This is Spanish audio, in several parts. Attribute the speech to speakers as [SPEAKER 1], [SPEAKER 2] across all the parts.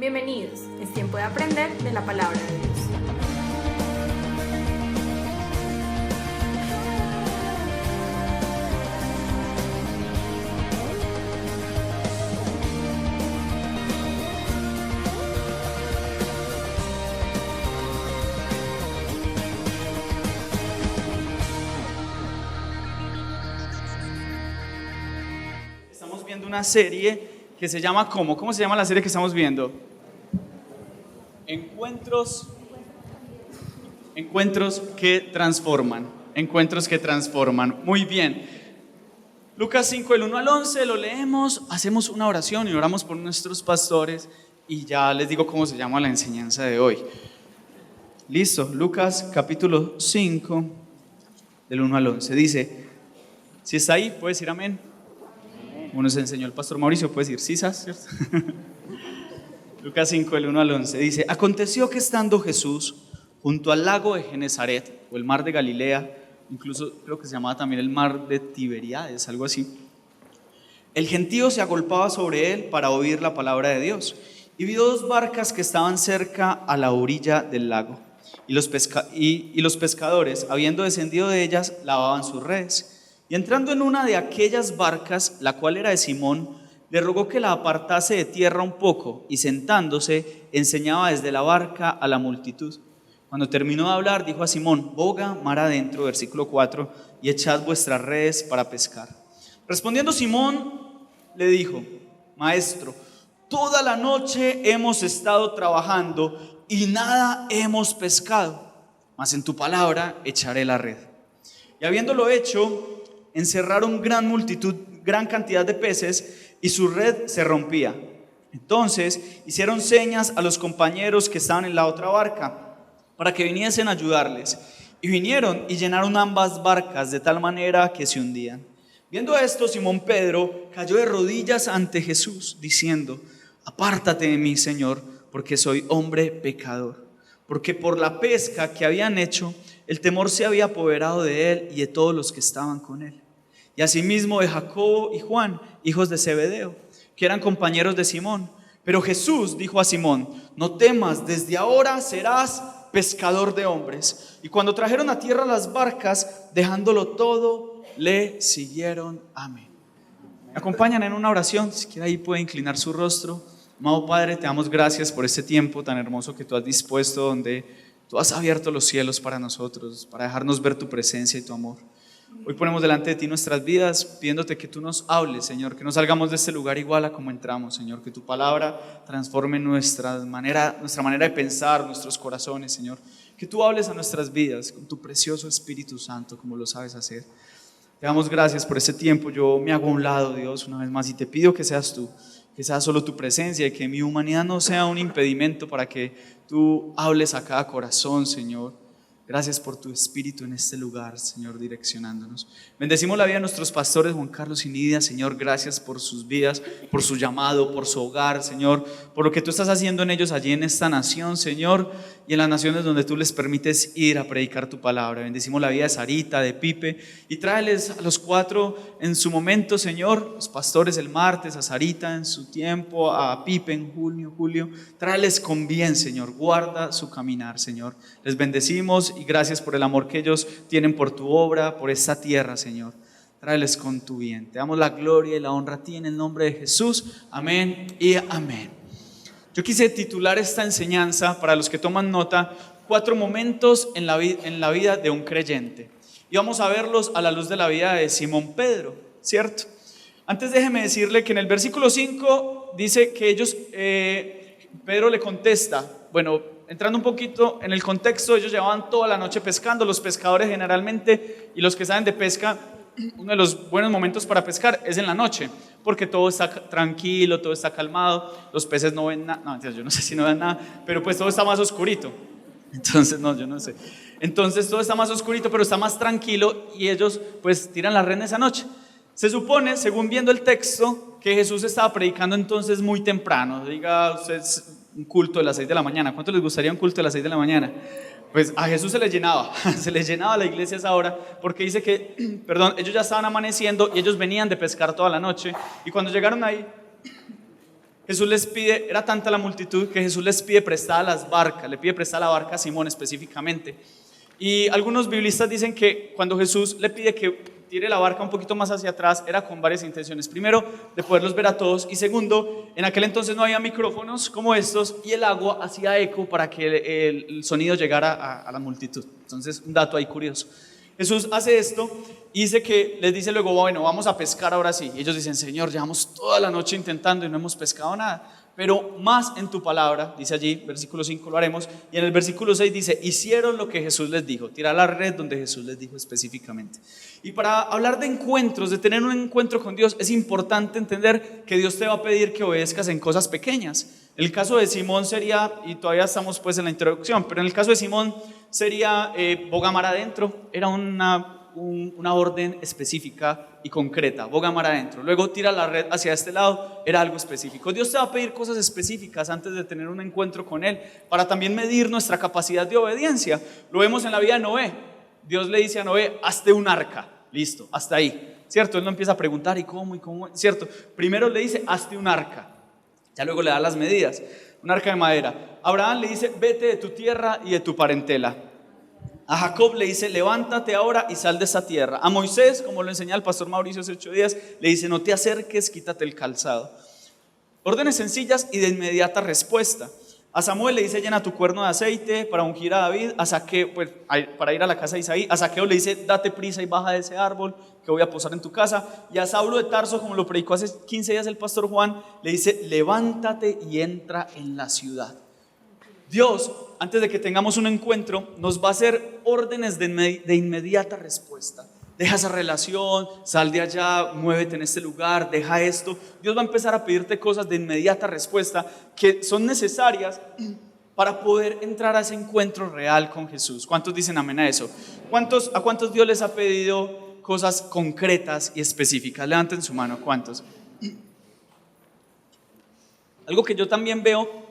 [SPEAKER 1] Bienvenidos, es tiempo de aprender de la palabra de Dios.
[SPEAKER 2] Estamos viendo una serie que se llama ¿cómo se llama la serie que estamos viendo? Encuentros que transforman. Encuentros que transforman. Muy bien. Lucas 5, del 1 al 11, lo leemos, hacemos una oración y oramos por nuestros pastores y ya les digo cómo se llama la enseñanza de hoy. Listo, Lucas capítulo 5, del 1 al 11. Dice, si está ahí, puedes decir amén. Como nos enseñó el pastor Mauricio, puedes decir sisas, ¿cierto? Lucas 5, del 1 al 11, dice, aconteció que estando Jesús junto al lago de Genezaret, o el mar de Galilea, incluso creo que se llamaba también el mar de Tiberíades, algo así, el gentío se agolpaba sobre él para oír la palabra de Dios, y vio dos barcas que estaban cerca a la orilla del lago, y los pescadores, habiendo descendido de ellas, lavaban sus redes, y entrando en una de aquellas barcas, la cual era de Simón, le rogó que la apartase de tierra un poco y sentándose enseñaba desde la barca a la multitud. Cuando terminó de hablar dijo a Simón, boga mar adentro, versículo 4, y echad vuestras redes para pescar. Respondiendo Simón le dijo, maestro, toda la noche hemos estado trabajando y nada hemos pescado, mas en tu palabra echaré la red. Y habiéndolo hecho, encerraron gran cantidad de peces y su red se rompía. Entonces hicieron señas a los compañeros que estaban en la otra barca para que viniesen a ayudarles. Y vinieron y llenaron ambas barcas de tal manera que se hundían. Viendo esto, Simón Pedro cayó de rodillas ante Jesús, diciendo, apártate de mí, Señor, porque soy hombre pecador. Porque por la pesca que habían hecho, el temor se había apoderado de él y de todos los que estaban con él. Y asimismo de Jacobo y Juan, hijos de Zebedeo, que eran compañeros de Simón. Pero Jesús dijo a Simón, no temas, desde ahora serás pescador de hombres. Y cuando trajeron a tierra las barcas, dejándolo todo, le siguieron. Amén. Me acompañan en una oración, si quiere ahí puede inclinar su rostro. Amado Padre, te damos gracias por este tiempo tan hermoso que tú has dispuesto, donde tú has abierto los cielos para nosotros, para dejarnos ver tu presencia y tu amor. Hoy ponemos delante de ti nuestras vidas, pidiéndote que tú nos hables, Señor, que no salgamos de este lugar igual a como entramos, Señor, que tu palabra transforme nuestra manera de pensar, nuestros corazones, Señor, que tú hables a nuestras vidas con tu precioso Espíritu Santo, como lo sabes hacer. Te damos gracias por este tiempo. Yo me hago a un lado, Dios, una vez más, y te pido que seas tú, que sea solo tu presencia y que mi humanidad no sea un impedimento para que tú hables a cada corazón, Señor. Gracias por tu Espíritu en este lugar, Señor, direccionándonos. Bendecimos la vida de nuestros pastores, Juan Carlos y Nidia, Señor, gracias por sus vidas, por su llamado, por su hogar, Señor, por lo que tú estás haciendo en ellos allí en esta nación, Señor, y en las naciones donde tú les permites ir a predicar tu palabra. Bendecimos la vida de Sarita, de Pipe, y tráeles a los cuatro en su momento, Señor, los pastores el martes, a Sarita en su tiempo, a Pipe en julio, tráeles con bien, Señor, guarda su caminar, Señor. Les bendecimos y gracias por el amor que ellos tienen por tu obra, por esta tierra, Señor. Tráeles con tu bien. Te damos la gloria y la honra a ti en el nombre de Jesús. Amén y amén. Yo quise titular esta enseñanza, para los que toman nota, 4 momentos en la vida de un creyente. Y vamos a verlos a la luz de la vida de Simón Pedro, ¿cierto? Antes déjeme decirle que en el versículo 5 dice que Pedro le contesta, entrando un poquito en el contexto, ellos llevaban toda la noche pescando, los pescadores generalmente, y los que saben de pesca, uno de los buenos momentos para pescar es en la noche, porque todo está tranquilo, todo está calmado, los peces no ven nada, yo no sé si no ven nada, pero pues todo está más oscurito, entonces yo no sé, entonces todo está más oscurito, pero está más tranquilo y ellos pues tiran la red esa noche. Se supone, según viendo el texto, que Jesús estaba predicando entonces muy temprano. Diga usted un culto de las 6 de la mañana. ¿Cuánto les gustaría un culto de las 6 de la mañana? Pues a Jesús se le llenaba la iglesia a esa hora, porque dice que, ellos ya estaban amaneciendo y ellos venían de pescar toda la noche. Y cuando llegaron ahí, Jesús les pide, era tanta la multitud que Jesús les pide prestada las barcas, le pide prestada la barca a Simón específicamente. Y algunos biblistas dicen que cuando Jesús le pide que tire la barca un poquito más hacia atrás, era con varias intenciones. Primero, de poderlos ver a todos, y segundo, en aquel entonces no había micrófonos como estos y el agua hacía eco para que el sonido llegara a la multitud. Entonces, un dato ahí curioso. Jesús hace esto y dice que les dice luego, bueno, vamos a pescar ahora sí. Y ellos dicen, Señor, llevamos toda la noche intentando y no hemos pescado nada. Pero más en tu palabra, dice allí, versículo 5 lo haremos, y en el versículo 6 dice, hicieron lo que Jesús les dijo, tirar la red donde Jesús les dijo específicamente. Y para hablar de encuentros, de tener un encuentro con Dios, es importante entender que Dios te va a pedir que obedezcas en cosas pequeñas. En el caso de Simón sería, y todavía estamos pues en la introducción, pero en el caso de Simón sería boga mar adentro, era una orden específica y concreta, boga mar adentro. Luego tira la red hacia este lado, era algo específico. Dios te va a pedir cosas específicas antes de tener un encuentro con Él, para también medir nuestra capacidad de obediencia. Lo vemos en la vida de Noé. Dios le dice a Noé, hazte un arca, listo, hasta ahí, ¿cierto? Él no empieza a preguntar ¿y cómo? ¿Cierto? Primero le dice, hazte un arca, ya luego le da las medidas, un arca de madera. Abraham le dice, vete de tu tierra y de tu parentela. A Jacob le dice, levántate ahora y sal de esa tierra. A Moisés, como lo enseñaba el pastor Mauricio hace 8 días, le dice, no te acerques, quítate el calzado. Órdenes sencillas y de inmediata respuesta. A Samuel le dice, llena tu cuerno de aceite para ungir a David. A Zaqueo, pues, para ir a la casa de Isaí. A Zaqueo le dice, date prisa y baja de ese árbol que voy a posar en tu casa. Y a Saulo de Tarso, como lo predicó hace 15 días el pastor Juan, le dice, levántate y entra en la ciudad. Dios, antes de que tengamos un encuentro, nos va a hacer órdenes de inmediata respuesta. Deja esa relación, sal de allá, muévete en este lugar, deja esto. Dios va a empezar a pedirte cosas de inmediata respuesta que son necesarias para poder entrar a ese encuentro real con Jesús. ¿Cuántos dicen amén a eso? ¿A cuántos Dios les ha pedido cosas concretas y específicas? Levanten su mano, ¿cuántos? Algo que yo también veo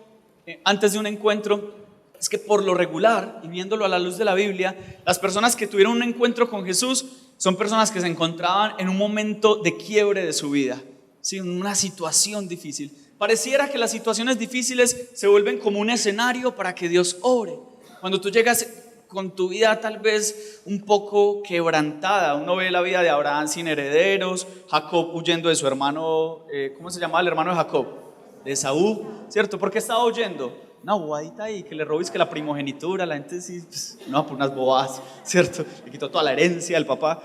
[SPEAKER 2] antes de un encuentro es que por lo regular, y viéndolo a la luz de la Biblia, las personas que tuvieron un encuentro con Jesús son personas que se encontraban en un momento de quiebre de su vida, ¿sí? En una situación difícil. Pareciera que las situaciones difíciles se vuelven como un escenario para que Dios obre. Cuando tú llegas con tu vida tal vez un poco quebrantada, uno ve la vida de Abraham sin herederos, Jacob huyendo de su hermano, ¿cómo se llamaba el hermano de Jacob? De Esaú, ¿cierto? ¿Por qué estaba huyendo? Una bobadita ahí, que le robes que la primogenitura, la gente sí, pues, no, por unas bobadas, ¿cierto? Le quitó toda la herencia al papá.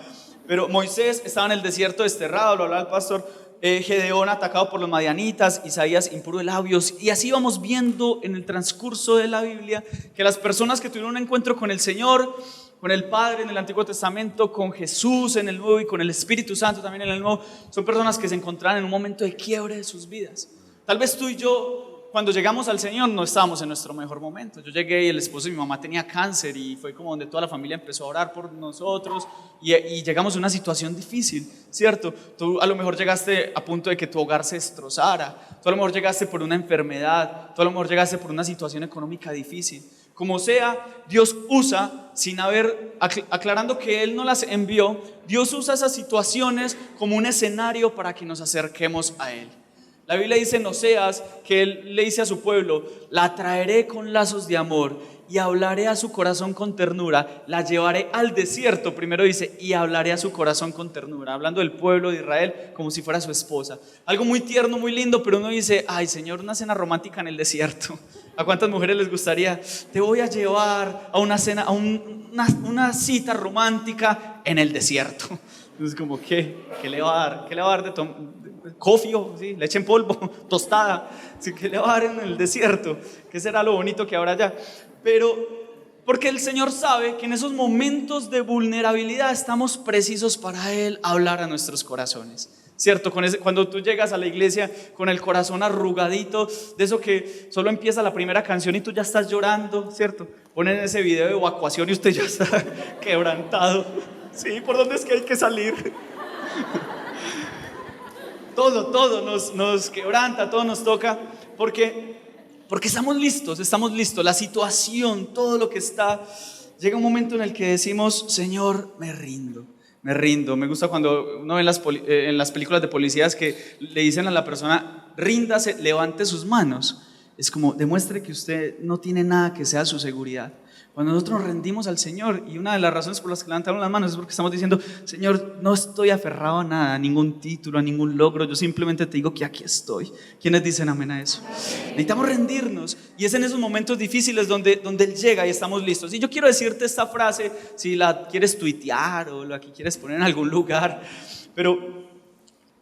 [SPEAKER 2] Pero Moisés estaba en el desierto desterrado, lo hablaba el pastor, Gedeón atacado por los madianitas, Isaías impuro de labios, y así vamos viendo en el transcurso de la Biblia que las personas que tuvieron un encuentro con el Señor, con el Padre en el Antiguo Testamento, con Jesús en el Nuevo y con el Espíritu Santo también en el Nuevo, son personas que se encontraban en un momento de quiebre de sus vidas. Tal vez tú y yo, cuando llegamos al Señor, no estábamos en nuestro mejor momento. Yo llegué y el esposo de mi mamá tenía cáncer y fue como donde toda la familia empezó a orar por nosotros y llegamos a una situación difícil, ¿cierto? Tú a lo mejor llegaste a punto de que tu hogar se destrozara, tú a lo mejor llegaste por una enfermedad, tú a lo mejor llegaste por una situación económica difícil. Como sea, Dios usa, sin haber, aclarando que Él no las envió, Dios usa esas situaciones como un escenario para que nos acerquemos a Él. La Biblia dice en Oseas que Él le dice a su pueblo, la traeré con lazos de amor y hablaré a su corazón con ternura, la llevaré al desierto, primero dice, y hablaré a su corazón con ternura, hablando del pueblo de Israel como si fuera su esposa. Algo muy tierno, muy lindo, pero uno dice, ay Señor, una cena romántica en el desierto. ¿A cuántas mujeres les gustaría? Te voy a llevar a una cena, a una cita romántica en el desierto. Entonces como, ¿qué le va a dar? ¿Qué le va a dar de coffee, ¿sí? Leche en polvo, tostada, ¿sí? ¿Qué le va a dar en el desierto? ¿Qué será lo bonito que habrá allá? Pero porque el Señor sabe que en esos momentos de vulnerabilidad estamos precisos para Él hablar a nuestros corazones, ¿cierto? Cuando tú llegas a la iglesia con el corazón arrugadito, de eso que solo empieza la primera canción y tú ya estás llorando, ¿cierto? Ponen ese video de evacuación y usted ya está quebrantado. Sí, ¿por dónde es que hay que salir? Todo nos quebranta, todo nos toca, porque estamos listos, la situación, todo lo que está, llega un momento en el que decimos, Señor, me rindo. Me gusta cuando uno ve en las películas de policías que le dicen a la persona, ríndase, levante sus manos. Es como, demuestre que usted no tiene nada que sea su seguridad. Cuando nosotros nos rendimos al Señor, y una de las razones por las que levantamos las manos es porque estamos diciendo, Señor, no estoy aferrado a nada, a ningún título, a ningún logro, yo simplemente te digo que aquí estoy. ¿Quiénes dicen amén a eso? Necesitamos rendirnos, y es en esos momentos difíciles donde Él llega y estamos listos. Y yo quiero decirte esta frase, si la quieres tuitear o la que quieres poner en algún lugar, pero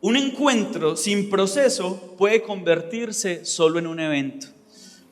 [SPEAKER 2] un encuentro sin proceso puede convertirse solo en un evento.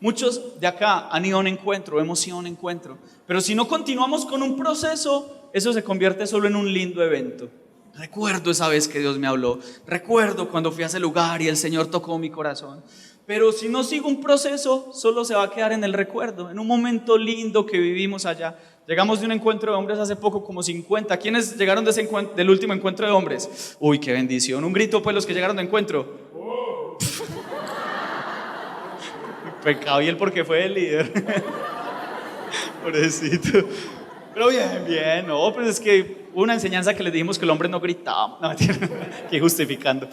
[SPEAKER 2] Muchos de acá han ido a un encuentro, hemos ido a un encuentro, pero si no continuamos con un proceso, eso se convierte solo en un lindo evento. Recuerdo esa vez que Dios me habló, recuerdo cuando fui a ese lugar y el Señor tocó mi corazón. Pero si no sigo un proceso, solo se va a quedar en el recuerdo, en un momento lindo que vivimos allá. Llegamos de un encuentro de hombres hace poco, como 50. ¿Quiénes llegaron de del último encuentro de hombres? Uy, qué bendición. Un grito pues los que llegaron de encuentro. Pecado y él porque fue el líder. Pobrecito. Pero bien, no, pues es que hubo una enseñanza que les dijimos que el hombre no gritaba. No, que justificando.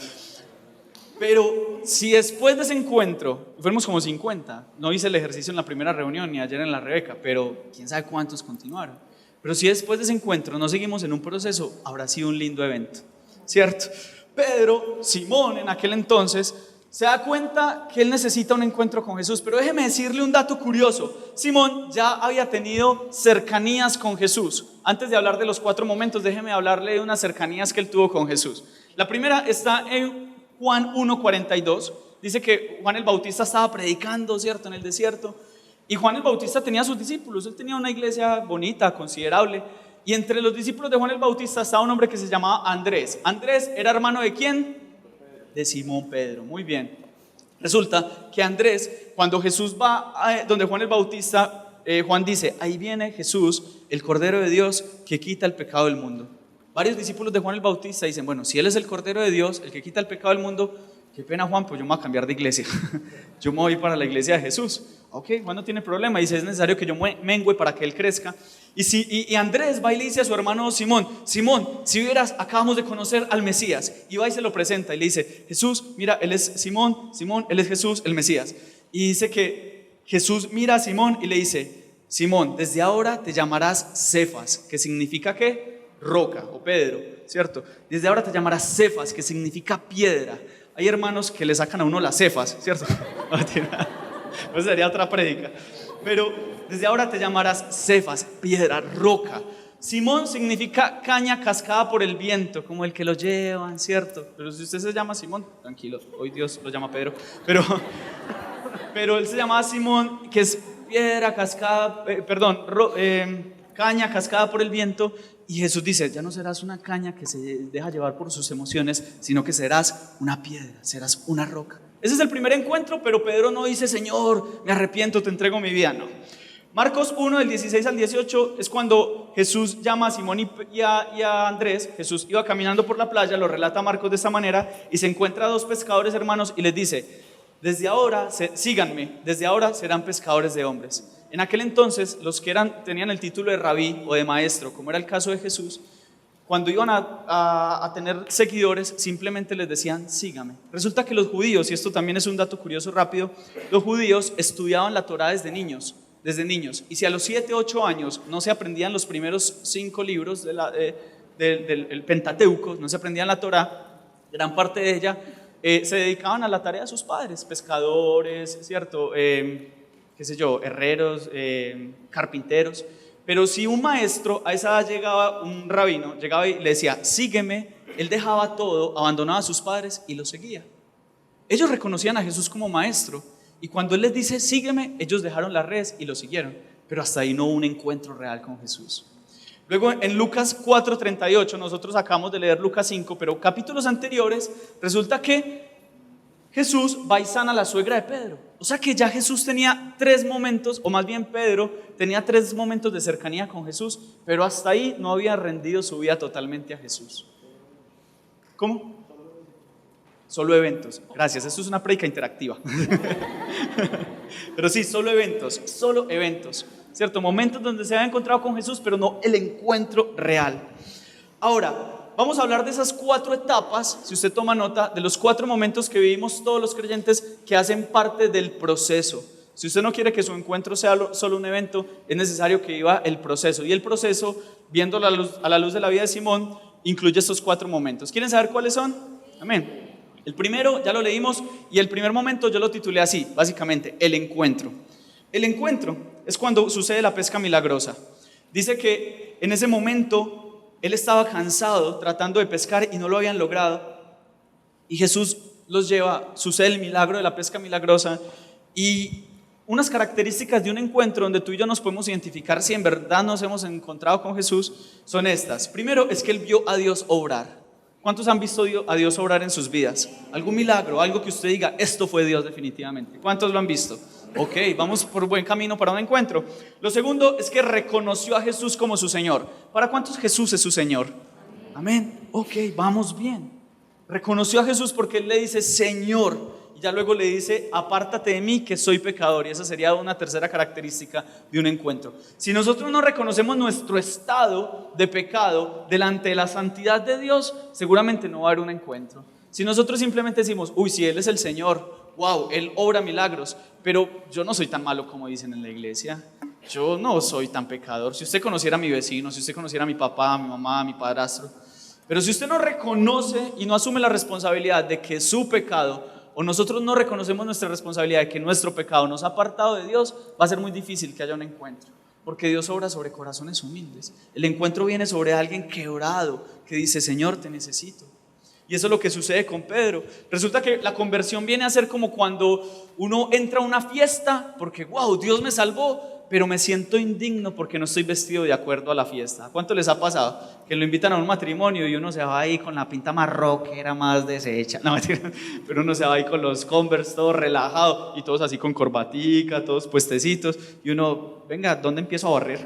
[SPEAKER 2] Pero si después de ese encuentro, fuimos como 50, no hice el ejercicio en la primera reunión ni ayer en la Rebeca, pero quién sabe cuántos continuaron. Pero si después de ese encuentro no seguimos en un proceso, habrá sido un lindo evento, ¿cierto? Pedro, Simón en aquel entonces, se da cuenta que él necesita un encuentro con Jesús, pero déjeme decirle un dato curioso. Simón ya había tenido cercanías con Jesús. Antes de hablar de los 4 momentos, déjeme hablarle de unas cercanías que él tuvo con Jesús. La primera está en Juan 1:42. Dice que Juan el Bautista estaba predicando, ¿cierto?, en el desierto. Y Juan el Bautista tenía sus discípulos, él tenía una iglesia bonita, considerable. Y entre los discípulos de Juan el Bautista estaba un hombre que se llamaba Andrés. Andrés era hermano ¿de quién? De Simón Pedro. Muy bien. Resulta que Andrés, cuando Jesús va donde Juan el Bautista, Juan dice, ahí viene Jesús, el Cordero de Dios que quita el pecado del mundo. Varios discípulos de Juan el Bautista dicen, bueno, si él es el Cordero de Dios, el que quita el pecado del mundo, qué pena Juan, pues yo me voy a cambiar de iglesia. Yo me voy para la iglesia de Jesús. Ok, Juan no tiene problema, dice, es necesario que yo mengüe para que él crezca. Y Andrés va y le dice a su hermano Simón, si vieras, acabamos de conocer al Mesías. Y va y se lo presenta y le dice, Jesús, mira, él es Simón, él es Jesús, el Mesías. Y dice que Jesús mira a Simón y le dice, Simón, desde ahora te llamarás Cefas, que significa ¿qué? Roca o Pedro, ¿cierto? Desde ahora te llamarás Cefas, que significa piedra. Hay hermanos que le sacan a uno las cefas, ¿cierto? Pues sería otra prédica. Pero desde ahora te llamarás Cefas, piedra, roca. Simón significa caña cascada por el viento, como el que lo llevan, ¿cierto? Pero si usted se llama Simón, tranquilo, hoy Dios lo llama Pedro. Pero él se llamaba Simón, que es piedra cascada, caña cascada por el viento. Y Jesús dice, ya no serás una caña que se deja llevar por sus emociones, sino que serás una piedra, serás una roca. Ese es el primer encuentro, pero Pedro no dice, Señor, me arrepiento, te entrego mi vida, no. Marcos 1, del 16 al 18, es cuando Jesús llama a Simón y a Andrés. Jesús iba caminando por la playa, lo relata Marcos de esta manera, y se encuentra a 2 pescadores hermanos y les dice, desde ahora, síganme, desde ahora serán pescadores de hombres. En aquel entonces, los que tenían el título de rabí o de maestro, como era el caso de Jesús, cuando iban a tener seguidores, simplemente les decían, sígame. Resulta que los judíos, y esto también es un dato curioso rápido, los judíos estudiaban la Torá desde niños. Y si a los 7, 8 años no se aprendían los primeros 5 libros del Pentateuco, no se aprendían la Torá, gran parte de ella, se dedicaban a la tarea de sus padres, pescadores, ¿cierto? Herreros, carpinteros. Pero si un maestro, a esa edad llegaba un rabino, llegaba y le decía, sígueme, él dejaba todo, abandonaba a sus padres y los seguía. Ellos reconocían a Jesús como maestro, y cuando él les dice, sígueme, ellos dejaron las redes y lo siguieron. Pero hasta ahí no hubo un encuentro real con Jesús. Luego en Lucas 4:38, nosotros acabamos de leer Lucas 5, pero capítulos anteriores, resulta que Jesús va y sana a la suegra de Pedro. O sea que ya Jesús tenía 3 momentos, o más bien Pedro tenía 3 momentos de cercanía con Jesús, pero hasta ahí no había rendido su vida totalmente a Jesús. ¿Cómo? Solo eventos. Gracias, esto es una prédica interactiva. Pero sí, solo eventos, ¿cierto? Momentos donde se había encontrado con Jesús, pero no el encuentro real. Ahora, vamos a hablar de esas 4 etapas, si usted toma nota, de los 4 momentos que vivimos todos los creyentes que hacen parte del proceso. Si usted no quiere que su encuentro sea solo un evento, es necesario que viva el proceso. Y el proceso, viendo a la luz de la vida de Simón, incluye estos 4 momentos. ¿Quieren saber cuáles son? Amén. El primero, ya lo leímos, y el primer momento yo lo titulé así, básicamente, el encuentro. El encuentro es cuando sucede la pesca milagrosa. Dice que en ese momento él estaba cansado tratando de pescar y no lo habían logrado. Y Jesús los lleva, sucede el milagro de la pesca milagrosa. Y unas características de un encuentro donde tú y yo nos podemos identificar si en verdad nos hemos encontrado con Jesús son estas. Primero es que él vio a Dios obrar. ¿Cuántos han visto a Dios obrar en sus vidas? ¿Algún milagro? Algo que usted diga, esto fue Dios definitivamente. ¿Cuántos lo han visto? Ok, vamos por buen camino para un encuentro. Lo segundo es que reconoció a Jesús como su Señor. ¿Para cuántos Jesús es su Señor? Amén. Ok, vamos bien. Reconoció a Jesús porque él le dice Señor. Y ya luego le dice, apártate de mí que soy pecador. Y esa sería una tercera característica de un encuentro. Si nosotros no reconocemos nuestro estado de pecado delante de la santidad de Dios, seguramente no va a haber un encuentro. Si nosotros simplemente decimos, uy, si Él es el Señor, wow, Él obra milagros, pero yo no soy tan malo como dicen en la iglesia. Yo no soy tan pecador. Si usted conociera a mi vecino, si usted conociera a mi papá, a mi mamá, a mi padrastro. Pero si usted no reconoce y no asume la responsabilidad de que su pecado, o nosotros no reconocemos nuestra responsabilidad de que nuestro pecado nos ha apartado de Dios, va a ser muy difícil que haya un encuentro, porque Dios obra sobre corazones humildes. El encuentro viene sobre alguien quebrado que dice, Señor, te necesito. Y eso es lo que sucede con Pedro. Resulta que la conversión viene a ser como cuando uno entra a una fiesta porque, wow, Dios me salvó, pero me siento indigno porque no estoy vestido de acuerdo a la fiesta. ¿A cuánto les ha pasado? Que lo invitan a un matrimonio y uno se va ahí con la pinta más rockera, más deshecha, no, pero uno se va ahí con los Converse, todo relajado, y todos así con corbatica, todos puestecitos, y uno, venga, ¿dónde empiezo a barrer?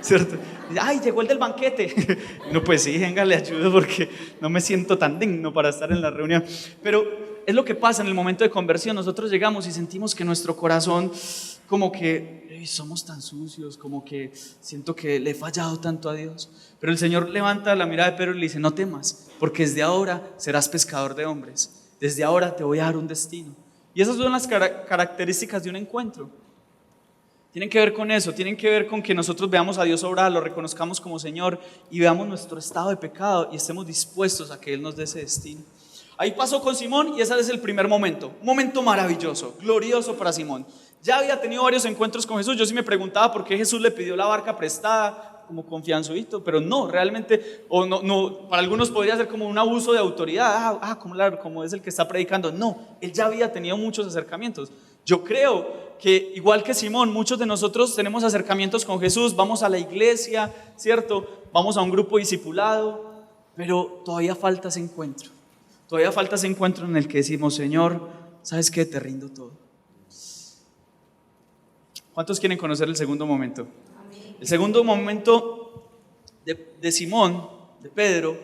[SPEAKER 2] ¿Cierto? Y dice, ay, llegó el del banquete. Y uno, pues sí, venga, le ayudo porque no me siento tan digno para estar en la reunión. Pero es lo que pasa en el momento de conversión. Nosotros llegamos y sentimos que nuestro corazón como que somos tan sucios, como que siento que le he fallado tanto a Dios. Pero el Señor levanta la mirada de Pedro y le dice, no temas, porque desde ahora serás pescador de hombres. Desde ahora te voy a dar un destino. Y esas son las características de un encuentro. Tienen que ver con eso, tienen que ver con que nosotros veamos a Dios obrar, lo reconozcamos como Señor y veamos nuestro estado de pecado y estemos dispuestos a que Él nos dé ese destino. Ahí pasó con Simón y ese es el primer momento, un momento maravilloso, glorioso para Simón. Ya había tenido varios encuentros con Jesús. Yo sí me preguntaba por qué Jesús le pidió la barca prestada como confianzuito, pero no, realmente, o no, para algunos podría ser como un abuso de autoridad, como es el que está predicando. No, él ya había tenido muchos acercamientos. Yo creo que igual que Simón, muchos de nosotros tenemos acercamientos con Jesús, vamos a la iglesia, ¿cierto? Vamos a un grupo discipulado, pero todavía falta ese encuentro. Todavía falta ese encuentro en el que decimos, Señor, ¿sabes qué? Te rindo todo. ¿Cuántos quieren conocer el segundo momento? El segundo momento de Simón, de Pedro,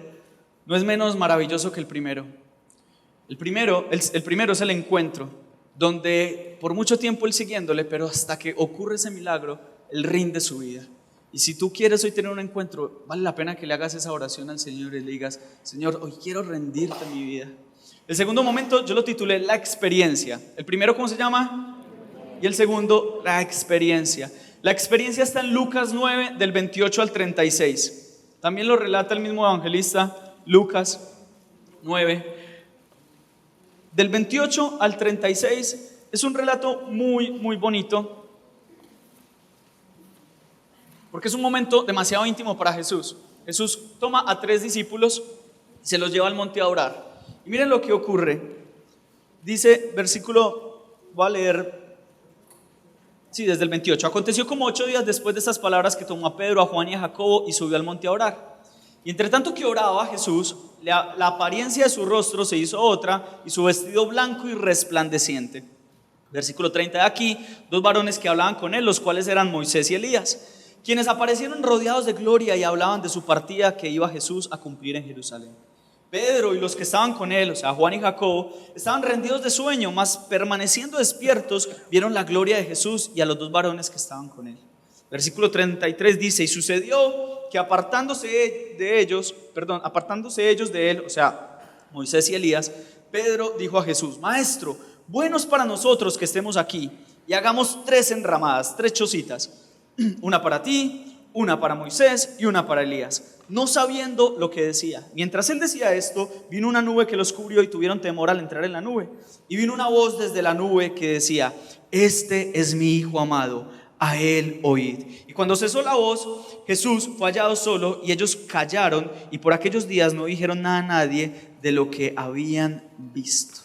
[SPEAKER 2] no es menos maravilloso que el primero. El primero es el encuentro, donde por mucho tiempo él siguiéndole, pero hasta que ocurre ese milagro, él rinde su vida. Y si tú quieres hoy tener un encuentro, vale la pena que le hagas esa oración al Señor y le digas, Señor, hoy quiero rendirte mi vida. El segundo momento yo lo titulé La experiencia. El primero, ¿cómo se llama? Y el segundo, la experiencia. La experiencia está en Lucas 9, del 28 al 36. También lo relata el mismo evangelista, Lucas 9. Del 28 al 36 es un relato muy, muy bonito, porque es un momento demasiado íntimo para Jesús. Jesús toma a 3 discípulos y se los lleva al monte a orar. Y miren lo que ocurre. Dice, versículo, voy a leer, sí, desde el 28. Aconteció como 8 días después de estas palabras que tomó a Pedro, a Juan y a Jacobo y subió al monte a orar. Y entre tanto que oraba Jesús, la apariencia de su rostro se hizo otra y su vestido blanco y resplandeciente. Versículo 30 de aquí, 2 varones que hablaban con él, los cuales eran Moisés y Elías, quienes aparecieron rodeados de gloria y hablaban de su partida que iba Jesús a cumplir en Jerusalén. Pedro y los que estaban con él, o sea, Juan y Jacobo, estaban rendidos de sueño, mas permaneciendo despiertos, vieron la gloria de Jesús y a los 2 varones que estaban con él. Versículo 33 dice: y sucedió que apartándose ellos de él, o sea, Moisés y Elías, Pedro dijo a Jesús: Maestro, bueno es para nosotros que estemos aquí y hagamos 3 enramadas, 3 chocitas, una para ti, una para Moisés y una para Elías, no sabiendo lo que decía. Mientras él decía esto, vino una nube que los cubrió y tuvieron temor al entrar en la nube. Y vino una voz desde la nube que decía: Este es mi Hijo amado, a él oíd. Y cuando cesó la voz, Jesús fue hallado solo y ellos callaron, y por aquellos días no dijeron nada a nadie de lo que habían visto.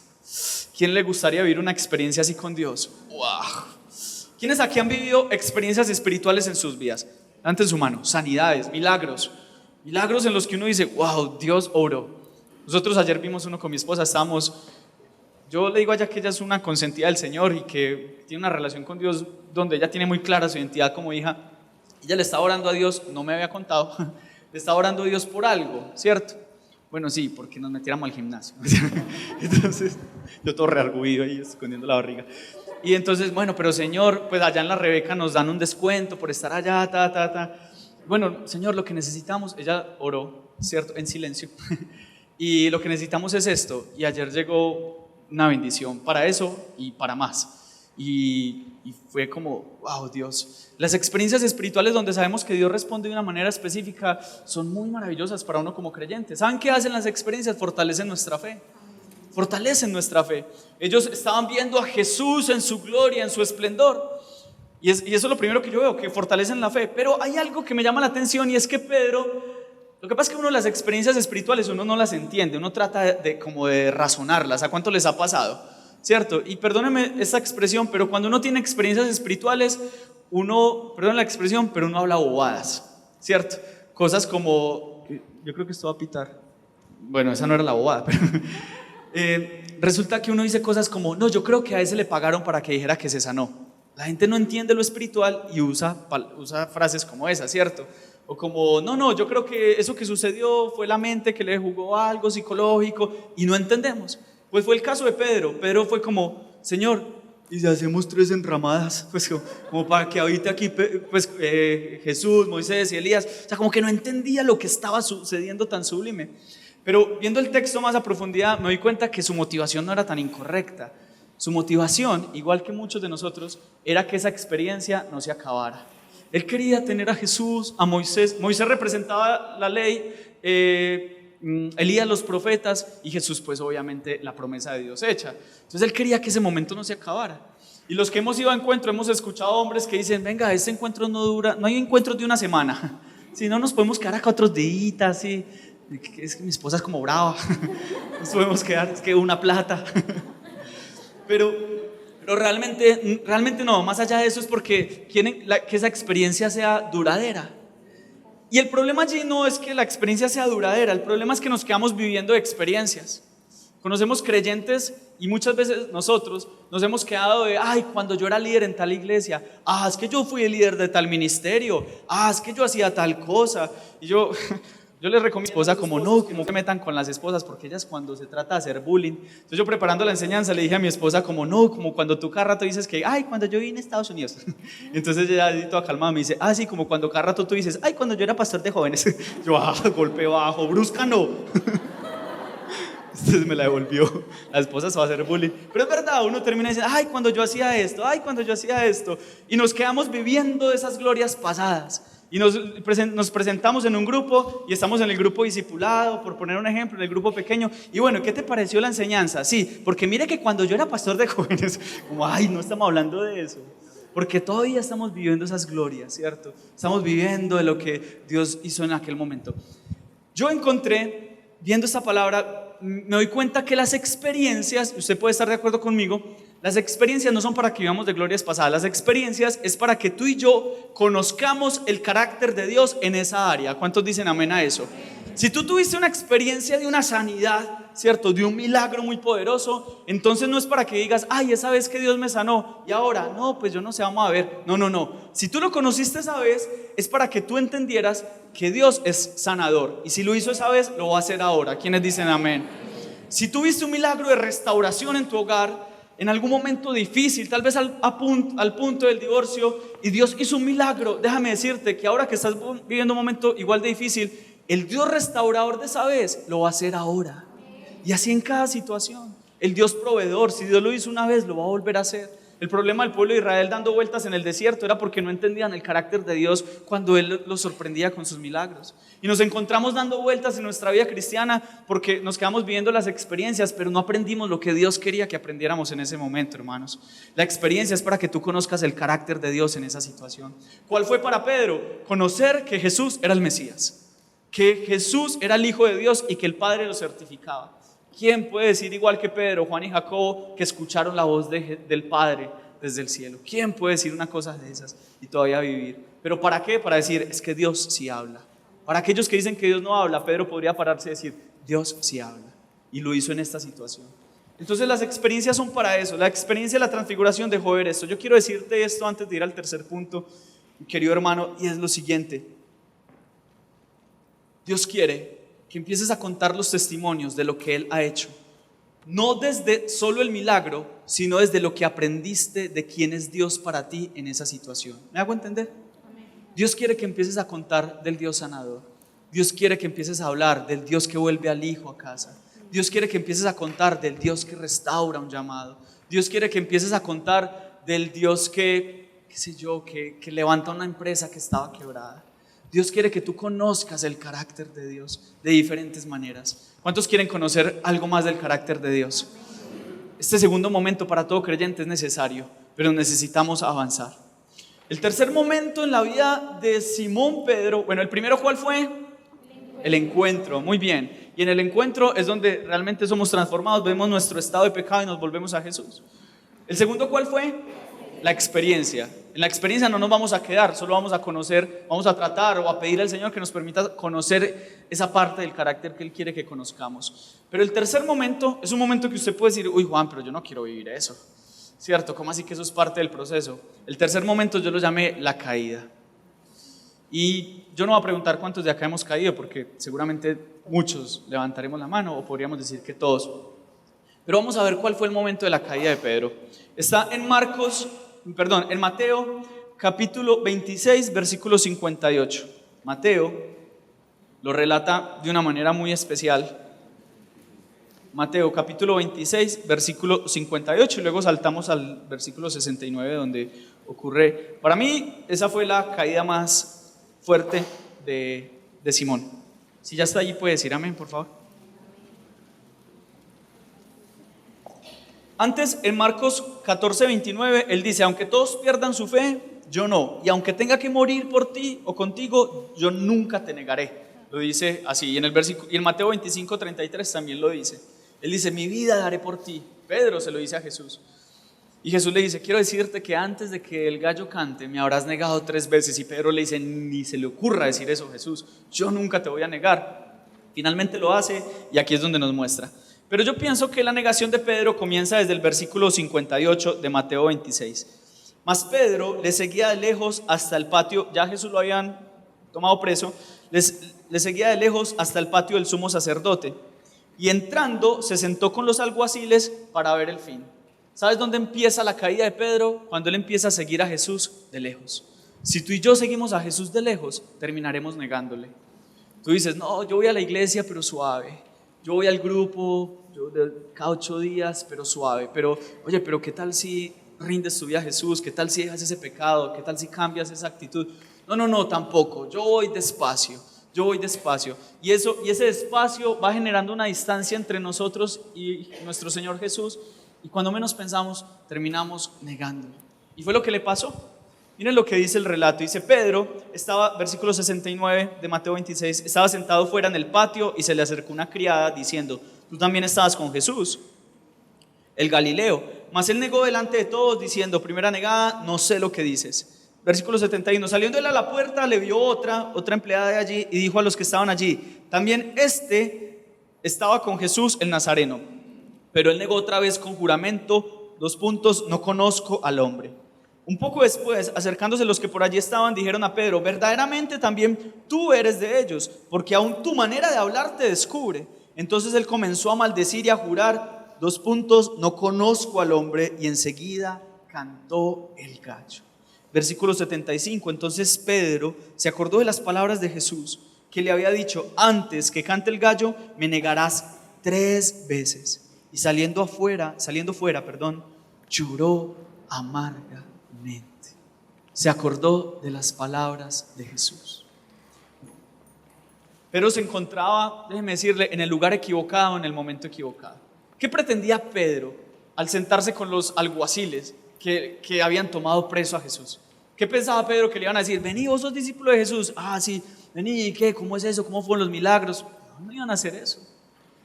[SPEAKER 2] ¿Quién le gustaría vivir una experiencia así con Dios? ¡Wow! ¿Quiénes aquí han vivido experiencias espirituales en sus vidas? Levanten su mano. Sanidades, milagros en los que uno dice: wow, Dios obró. Nosotros ayer vimos uno con mi esposa, yo le digo a ella que ella es una consentida del Señor y que tiene una relación con Dios donde ella tiene muy clara su identidad como hija. Ella le estaba orando a Dios, no me había contado, le estaba orando a Dios por algo, ¿cierto? Bueno, sí, porque nos metiéramos al gimnasio. Entonces, yo todo reargüido ahí, escondiendo la barriga. Y entonces, bueno, pero Señor, pues allá en la Rebeca nos dan un descuento por estar allá, Bueno, Señor, lo que necesitamos, ella oró, ¿cierto? En silencio. Y lo que necesitamos es esto. Y ayer llegó una bendición para eso y para más. Y fue como: wow, Dios. Las experiencias espirituales donde sabemos que Dios responde de una manera específica son muy maravillosas para uno como creyente. ¿Saben qué hacen las experiencias? Fortalecen nuestra fe. Ellos estaban viendo a Jesús en su gloria, en su esplendor. Y eso es lo primero que yo veo, que fortalecen la fe. Pero hay algo que me llama la atención, y es que Pedro, lo que pasa es que uno las experiencias espirituales uno no las entiende, uno trata como de razonarlas. ¿A cuánto les ha pasado? ¿Cierto? Y perdónenme esta expresión, pero cuando uno tiene experiencias espirituales, perdón la expresión, pero uno habla bobadas, ¿cierto? Cosas como, yo creo que esto va a pitar. Bueno, esa no era la bobada, pero resulta que uno dice cosas como: no, yo creo que a ese le pagaron para que dijera que se sanó. La gente no entiende lo espiritual y usa frases como esa, ¿cierto? O como: no, yo creo que eso que sucedió fue la mente que le jugó algo psicológico, y no entendemos. Pues fue el caso de Pedro. Pedro fue como: Señor, y si hacemos 3 enramadas, pues como para que habite aquí pues, Jesús, Moisés y Elías. O sea, como que no entendía lo que estaba sucediendo tan sublime. Pero viendo el texto más a profundidad, me doy cuenta que su motivación no era tan incorrecta. Su motivación, igual que muchos de nosotros, era que esa experiencia no se acabara. Él quería tener a Jesús, a Moisés. Moisés representaba la ley, Elías los profetas, y Jesús pues obviamente la promesa de Dios hecha. Entonces él quería que ese momento no se acabara. Y los que hemos ido a encuentro, hemos escuchado hombres que dicen: venga, este encuentro no dura, no hay encuentros de una semana, si no nos podemos quedar acá otros días, ¿sí? Es que mi esposa es como brava, nos podemos quedar, es que una plata. Pero realmente no, más allá de eso es porque quieren que esa experiencia sea duradera. Y el problema allí no es que la experiencia sea duradera, el problema es que nos quedamos viviendo experiencias. Conocemos creyentes y muchas veces nosotros nos hemos quedado de: ay, cuando yo era líder en tal iglesia, es que yo fui el líder de tal ministerio, es que yo hacía tal cosa. Y yo les recomiendo a mi esposa como que se metan con las esposas, porque ellas cuando se trata de hacer bullying. Entonces yo, preparando la enseñanza, le dije a mi esposa como cuando tú cada rato dices que: ay, cuando yo vine a Estados Unidos. Entonces ella toda calmada me dice: sí, como cuando cada rato tú dices: ay, cuando yo era pastor de jóvenes. Yo, golpe bajo, brusca no. Entonces me la devolvió. La esposa se va a hacer bullying. Pero es verdad, uno termina diciendo: ay, cuando yo hacía esto, y nos quedamos viviendo esas glorias pasadas. Y nos presentamos en un grupo y estamos en el grupo discipulado, por poner un ejemplo, en el grupo pequeño. Y bueno, ¿qué te pareció la enseñanza? Sí, porque mire que cuando yo era pastor de jóvenes, no estamos hablando de eso. Porque todavía estamos viviendo esas glorias, ¿cierto? Estamos viviendo de lo que Dios hizo en aquel momento. Yo encontré, viendo esta palabra, me doy cuenta que las experiencias, usted puede estar de acuerdo conmigo, las experiencias no son para que vivamos de glorias pasadas. Las experiencias es para que tú y yo conozcamos el carácter de Dios en esa área. ¿Cuántos dicen amén a eso? Si tú tuviste una experiencia de una sanidad, ¿cierto? De un milagro muy poderoso, entonces no es para que digas: ay, esa vez que Dios me sanó y ahora, no, pues yo no sé, vamos a ver. No. Si tú lo conociste esa vez, es para que tú entendieras que Dios es sanador. Y si lo hizo esa vez, lo va a hacer ahora. ¿Quiénes dicen amén? Si tuviste un milagro de restauración en tu hogar, en algún momento difícil, tal vez al punto del divorcio, y Dios hizo un milagro. Déjame decirte que ahora que estás viviendo un momento igual de difícil, el Dios restaurador de esa vez lo va a hacer ahora. Y así en cada situación. El Dios proveedor, si Dios lo hizo una vez, lo va a volver a hacer. El problema del pueblo de Israel dando vueltas en el desierto era porque no entendían el carácter de Dios cuando Él los sorprendía con sus milagros. Y nos encontramos dando vueltas en nuestra vida cristiana porque nos quedamos viviendo las experiencias, pero no aprendimos lo que Dios quería que aprendiéramos en ese momento, hermanos. La experiencia es para que tú conozcas el carácter de Dios en esa situación. ¿Cuál fue para Pedro? Conocer que Jesús era el Mesías, que Jesús era el Hijo de Dios y que el Padre lo certificaba. ¿Quién puede decir igual que Pedro, Juan y Jacobo que escucharon la voz del Padre desde el cielo? ¿Quién puede decir una cosa de esas y todavía vivir? ¿Pero para qué? Para decir, es que Dios sí habla. Para aquellos que dicen que Dios no habla, Pedro podría pararse y decir, Dios sí habla. Y lo hizo en esta situación. Entonces las experiencias son para eso. La experiencia de la transfiguración dejó ver esto. Yo quiero decirte esto antes de ir al tercer punto, querido hermano, y es lo siguiente. Dios quiere que empieces a contar los testimonios de lo que Él ha hecho. No desde solo el milagro, sino desde lo que aprendiste de quién es Dios para ti en esa situación. ¿Me hago entender? Dios quiere que empieces a contar del Dios sanador. Dios quiere que empieces a hablar del Dios que vuelve al hijo a casa. Dios quiere que empieces a contar del Dios que restaura un llamado. Dios quiere que empieces a contar del Dios que levanta una empresa que estaba quebrada. Dios quiere que tú conozcas el carácter de Dios de diferentes maneras. ¿Cuántos quieren conocer algo más del carácter de Dios? Este segundo momento para todo creyente es necesario, pero necesitamos avanzar. El tercer momento en la vida de Simón Pedro, bueno, el primero, ¿cuál fue? El encuentro, muy bien. Y en el encuentro es donde realmente somos transformados, vemos nuestro estado de pecado y nos volvemos a Jesús. El segundo, ¿cuál fue? La experiencia. En la experiencia no nos vamos a quedar, solo vamos a conocer, vamos a tratar o a pedir al Señor que nos permita conocer esa parte del carácter que Él quiere que conozcamos. Pero el tercer momento es un momento que usted puede decir, uy Juan, pero yo no quiero vivir eso. ¿Cierto? ¿Cómo así que eso es parte del proceso? El tercer momento yo lo llamé la caída. Y yo no voy a preguntar cuántos de acá hemos caído, porque seguramente muchos levantaremos la mano, o podríamos decir que todos. Pero vamos a ver cuál fue el momento de la caída de Pedro. Está en Mateo capítulo 26, versículo 58. Mateo lo relata de una manera muy especial. Mateo capítulo 26, versículo 58, y luego saltamos al versículo 69, donde ocurre, para mí, esa fue la caída más fuerte de Simón. Si ya está allí, puede decir amén, por favor. Antes, en Marcos 14, 29, él dice, aunque todos pierdan su fe, yo no, y aunque tenga que morir por ti o contigo, yo nunca te negaré. Lo dice así, y en Mateo 25, 33 también lo dice. Él dice, mi vida daré por ti. Pedro se lo dice a Jesús. Y Jesús le dice, quiero decirte que antes de que el gallo cante, me habrás negado 3 veces. Y Pedro le dice, ni se le ocurra decir eso, Jesús. Yo nunca te voy a negar. Finalmente lo hace y aquí es donde nos muestra. Pero yo pienso que la negación de Pedro comienza desde el versículo 58 de Mateo 26. Mas Pedro le seguía de lejos hasta el patio, ya Jesús lo habían tomado preso, le seguía de lejos hasta el patio del sumo sacerdote. Y entrando se sentó con los alguaciles para ver el fin. ¿Sabes dónde empieza la caída de Pedro? Cuando él empieza a seguir a Jesús de lejos. Si tú y yo seguimos a Jesús de lejos, terminaremos negándole. Tú dices, no, yo voy a la iglesia pero suave. Yo voy al grupo cada 8 días pero suave. Pero, oye, pero ¿qué tal si rindes tu vida a Jesús? ¿Qué tal si dejas ese pecado? ¿Qué tal si cambias esa actitud? No, tampoco. Yo voy despacio. Y ese despacio va generando una distancia entre nosotros y nuestro Señor Jesús, y cuando menos pensamos terminamos negándolo. Y fue lo que le pasó. Miren lo que dice el relato. Dice, Pedro estaba, versículo 69 de Mateo 26, estaba sentado fuera en el patio y se le acercó una criada diciendo, tú también estabas con Jesús, el Galileo. Mas él negó delante de todos diciendo, primera negada, no sé lo que dices. Versículo 71, saliendo él a la puerta, le vio otra empleada de allí y dijo a los que estaban allí, también estaba con Jesús el Nazareno. Pero él negó otra vez con juramento, no conozco al hombre. Un poco después, acercándose los que por allí estaban, dijeron a Pedro, verdaderamente también tú eres de ellos, porque aún tu manera de hablar te descubre. Entonces él comenzó a maldecir y a jurar dos puntos, no conozco al hombre, y enseguida cantó el gallo. Versículo 75, entonces Pedro se acordó de las palabras de Jesús, que le había dicho: antes que cante el gallo, me negarás 3 veces. Y saliendo fuera, lloró amargamente. Se acordó de las palabras de Jesús. Pero se encontraba, déjeme decirle, en el lugar equivocado, en el momento equivocado. ¿Qué pretendía Pedro al sentarse con los alguaciles que habían tomado preso a Jesús? ¿Qué pensaba Pedro que le iban a decir? Vení, vos sos discípulo de Jesús. Ah, sí, vení, ¿y qué? ¿Cómo es eso? ¿Cómo fueron los milagros? No iban a hacer eso.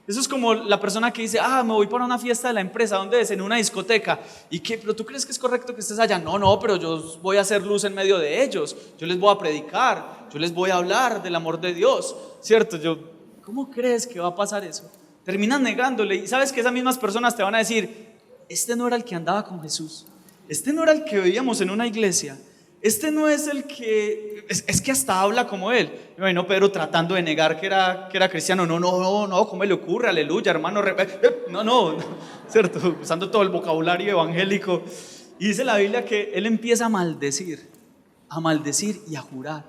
[SPEAKER 2] Eso es como la persona que dice: me voy para una fiesta de la empresa. ¿Dónde es? En una discoteca. ¿Y qué? ¿Pero tú crees que es correcto que estés allá? No, pero yo voy a hacer luz en medio de ellos. Yo les voy a predicar, yo les voy a hablar del amor de Dios, ¿cierto? ¿Cómo crees que va a pasar eso? Terminas negándole, y sabes que esas mismas personas te van a decir: este no era el que andaba con Jesús, este no era el que veíamos en una iglesia, este no es el que, es que hasta habla como él. Bueno, Pedro tratando de negar que era cristiano. No, ¿cómo le ocurre? Aleluya, hermano. No, ¿cierto? Usando todo el vocabulario evangélico. Y dice la Biblia que él empieza a maldecir y a jurar,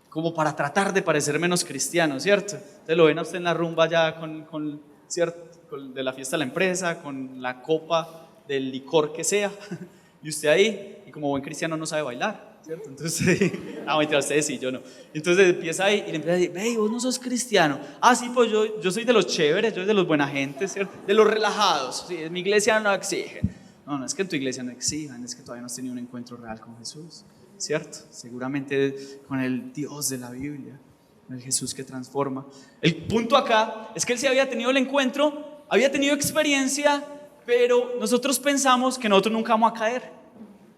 [SPEAKER 2] como para tratar de parecer menos cristiano, ¿cierto? Entonces lo ven a usted en la rumba ya ¿cierto? De la fiesta de la empresa, con la copa del licor que sea, y usted ahí, y como buen cristiano no sabe bailar, ¿cierto? Entonces, mentira, ustedes sí, yo no. Entonces empieza ahí y le empieza a decir: ve, vos no sos cristiano. Sí, pues yo soy de los chéveres, yo soy de los buena gente, ¿cierto? De los relajados. Sí, en mi iglesia no exigen. No, es que en tu iglesia no exijan, es que todavía no has tenido un encuentro real con Jesús, ¿cierto? Seguramente con el Dios de la Biblia, el Jesús que transforma. El punto acá es que él sí había tenido el encuentro, había tenido experiencia, pero nosotros pensamos que nosotros nunca vamos a caer.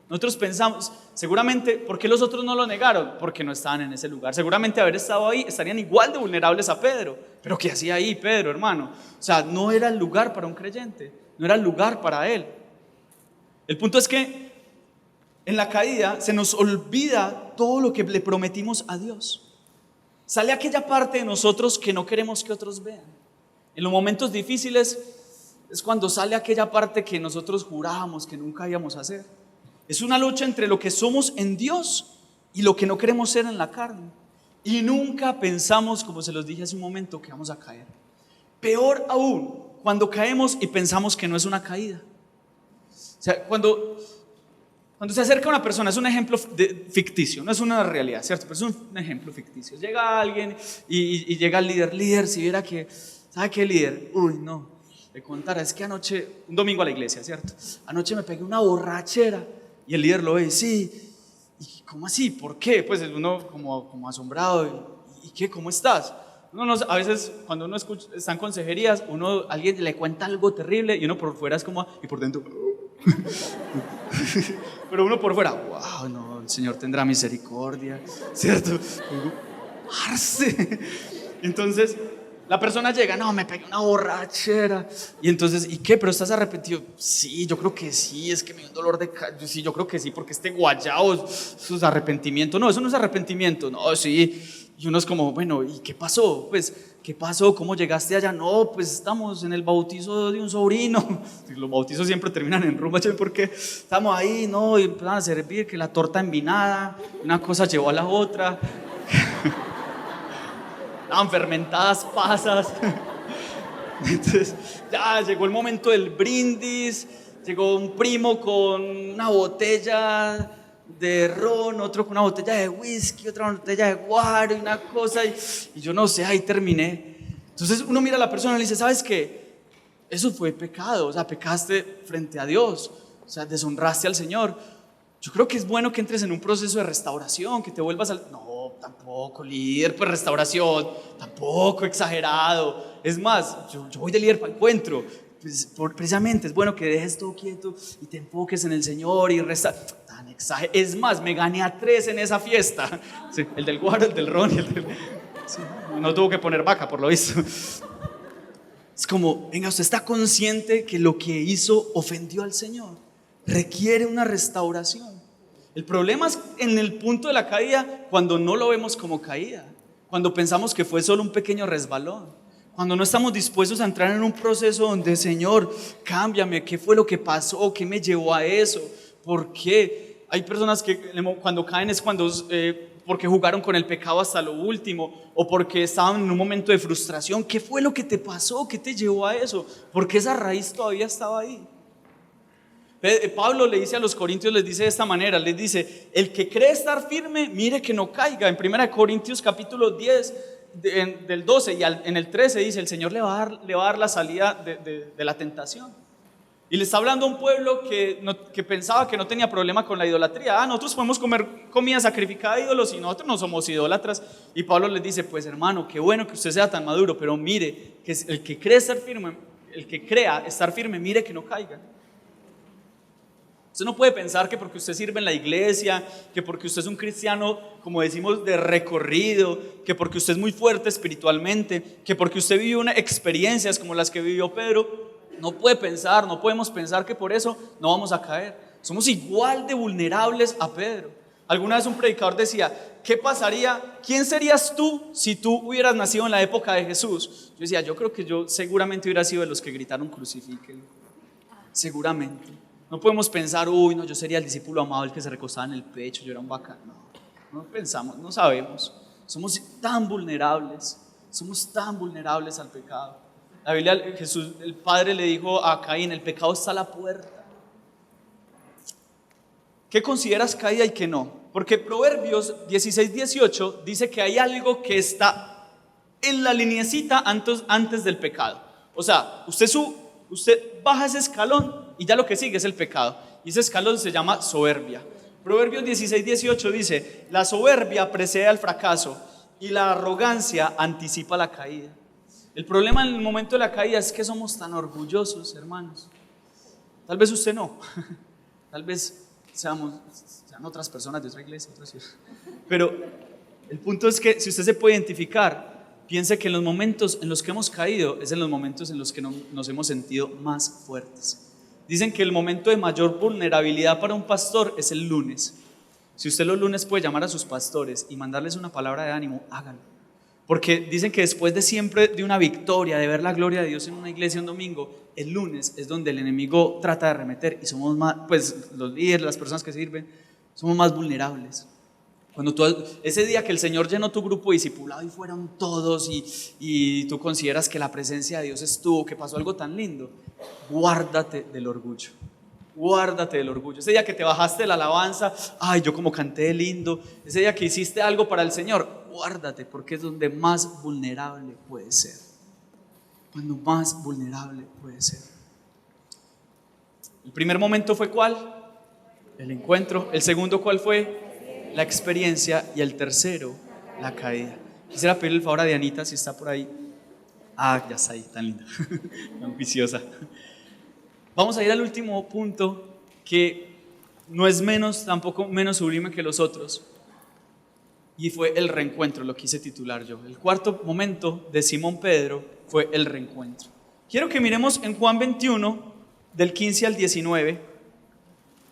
[SPEAKER 2] Nosotros pensamos, seguramente, ¿por qué los otros no lo negaron? Porque no estaban en ese lugar. Seguramente haber estado ahí estarían igual de vulnerables a Pedro. Pero ¿qué hacía ahí Pedro, hermano? O sea, no era el lugar para un creyente, no era el lugar para él. El punto es que en la caída se nos olvida todo lo que le prometimos a Dios. Sale aquella parte de nosotros que no queremos que otros vean. En los momentos difíciles es cuando sale aquella parte que nosotros jurábamos que nunca íbamos a hacer. Es una lucha entre lo que somos en Dios y lo que no queremos ser en la carne. Y nunca pensamos, como se los dije hace un momento, que vamos a caer. Peor aún, cuando caemos y pensamos que no es una caída. O sea, cuando se acerca una persona, es un ejemplo ficticio, no es una realidad, ¿cierto? Pero es un ejemplo ficticio. Llega alguien y llega el líder, si viera que, ¿sabe qué, líder? No, le contara, es que anoche, un domingo a la iglesia, ¿cierto? Anoche me pegué una borrachera. Y el líder lo ve: sí. ¿Y cómo así? ¿Por qué? Pues uno como asombrado. ¿Y qué? ¿Cómo estás? A veces cuando uno está en consejerías, alguien le cuenta algo terrible y uno por fuera es como, y por dentro pero uno por fuera, wow, no, el Señor tendrá misericordia, ¿cierto? Entonces la persona llega: no, me pegué una borrachera. Y entonces, ¿y qué? ¿Pero estás arrepentido? Sí, yo creo que sí, es que me dio un dolor de cabeza. Sí, yo creo que sí, porque este guayao, eso es arrepentimiento. No, eso no es arrepentimiento. No, sí. Y uno es como, bueno, ¿y qué pasó? Pues, ¿qué pasó? ¿Cómo llegaste allá? No, pues estamos en el bautizo de un sobrino. Los bautizos siempre terminan en rumba, porque estamos ahí, ¿no? Y empezaron a servir, que la torta envinada, una cosa llevó a la otra. Estaban fermentadas pasas. Entonces ya llegó el momento del brindis. Llegó un primo con una botella de ron, otro con una botella de whisky, otra botella de guaro y una cosa, y yo no sé, ahí terminé. Entonces uno mira a la persona y le dice: ¿sabes qué? Eso fue pecado, o sea, pecaste frente a Dios, o sea, deshonraste al Señor. Yo creo que es bueno que entres en un proceso de restauración, que te vuelvas al... No, tampoco, líder, pues restauración, tampoco, exagerado. Es más, yo voy de líder para encuentro. Pues, precisamente es bueno que dejes todo quieto y te enfoques en el Señor y tan exagerado. Es más, me gané a 3 en esa fiesta. Sí, el del guaro, el del ron y el del... Sí, no tuvo que poner vaca, por lo visto. Es como, venga, usted está consciente que lo que hizo ofendió al Señor. Requiere una restauración. El problema es en el punto de la caída, cuando no lo vemos como caída, cuando pensamos que fue solo un pequeño resbalón, Cuando no estamos dispuestos a entrar en un proceso donde, Señor, cámbiame, ¿qué fue lo que pasó? ¿Qué me llevó a eso? ¿Por qué? Hay personas que cuando caen es porque jugaron con el pecado hasta lo último, o porque estaban en un momento de frustración. ¿Qué fue lo que te pasó? ¿Qué te llevó a eso? Porque esa raíz todavía estaba ahí. Pablo le dice a los corintios, les dice de esta manera, les dice: el que cree estar firme, mire que no caiga. En 1 Corintios capítulo 10, del 12 y en el 13 dice: el Señor le va a dar la salida de la tentación. Y le está hablando a un pueblo que pensaba que no tenía problema con la idolatría. Nosotros podemos comer comida sacrificada a ídolos y nosotros no somos idólatras. Y Pablo les dice: pues hermano, qué bueno que usted sea tan maduro, pero mire que el que cree estar firme, el que crea estar firme, mire que no caiga. Usted no puede pensar que porque usted sirve en la iglesia, que porque usted es un cristiano, como decimos, de recorrido, que porque usted es muy fuerte espiritualmente, que porque usted vivió experiencias como las que vivió Pedro, no podemos pensar que por eso no vamos a caer. Somos igual de vulnerables a Pedro. Alguna vez un predicador decía: ¿qué pasaría? ¿Quién serías tú si tú hubieras nacido en la época de Jesús? Yo decía: yo creo que yo seguramente hubiera sido de los que gritaron crucifíquenlo. Seguramente. No podemos pensar: uy, no, yo sería el discípulo amado, el que se recostaba en el pecho, yo era un bacán. No pensamos, no sabemos. Somos tan vulnerables al pecado. La Biblia, Jesús, el Padre le dijo a Caín: el pecado está a la puerta. ¿Qué consideras caída y qué no? Porque Proverbios 16:18 dice que hay algo que está en la lineecita antes del pecado. O sea, usted baja ese escalón y ya lo que sigue es el pecado. Y ese escalón se llama soberbia. Proverbios 16:18 dice: la soberbia precede al fracaso y la arrogancia anticipa la caída. El problema en el momento de la caída es que somos tan orgullosos, hermanos. Tal vez usted no, tal vez sean otras personas de otra iglesia, pero el punto es que si usted se puede identificar, piense que en los momentos en los que hemos caído es en los momentos en los que nos hemos sentido más fuertes. Dicen que el momento de mayor vulnerabilidad para un pastor es el lunes. Si usted los lunes puede llamar a sus pastores y mandarles una palabra de ánimo, háganlo. Porque dicen que después de una victoria, de ver la gloria de Dios en una iglesia un domingo, el lunes es donde el enemigo trata de arremeter y somos más, pues los líderes, las personas que sirven, somos más vulnerables. Ese día que el Señor llenó tu grupo discipulado y fueron todos y tú consideras que la presencia de Dios estuvo, que pasó algo tan lindo, guárdate del orgullo. Guárdate del orgullo. Ese día que te bajaste de la alabanza, ay, yo como canté lindo. Ese día que hiciste algo para el Señor, guárdate, porque es donde más vulnerable puede ser. Cuando más vulnerable puede ser. El primer momento fue ¿cuál? El encuentro. El segundo ¿cuál fue? La experiencia. Y el tercero, la caída. Quisiera pedirle el favor a Dianita si está por ahí. Ya está ahí, tan linda, tan juiciosa. Vamos a ir al último punto, que no es tampoco menos sublime que los otros, y fue el reencuentro, lo quise titular yo. El cuarto momento de Simón Pedro fue el reencuentro. Quiero que miremos en Juan 21, del 15 al 19.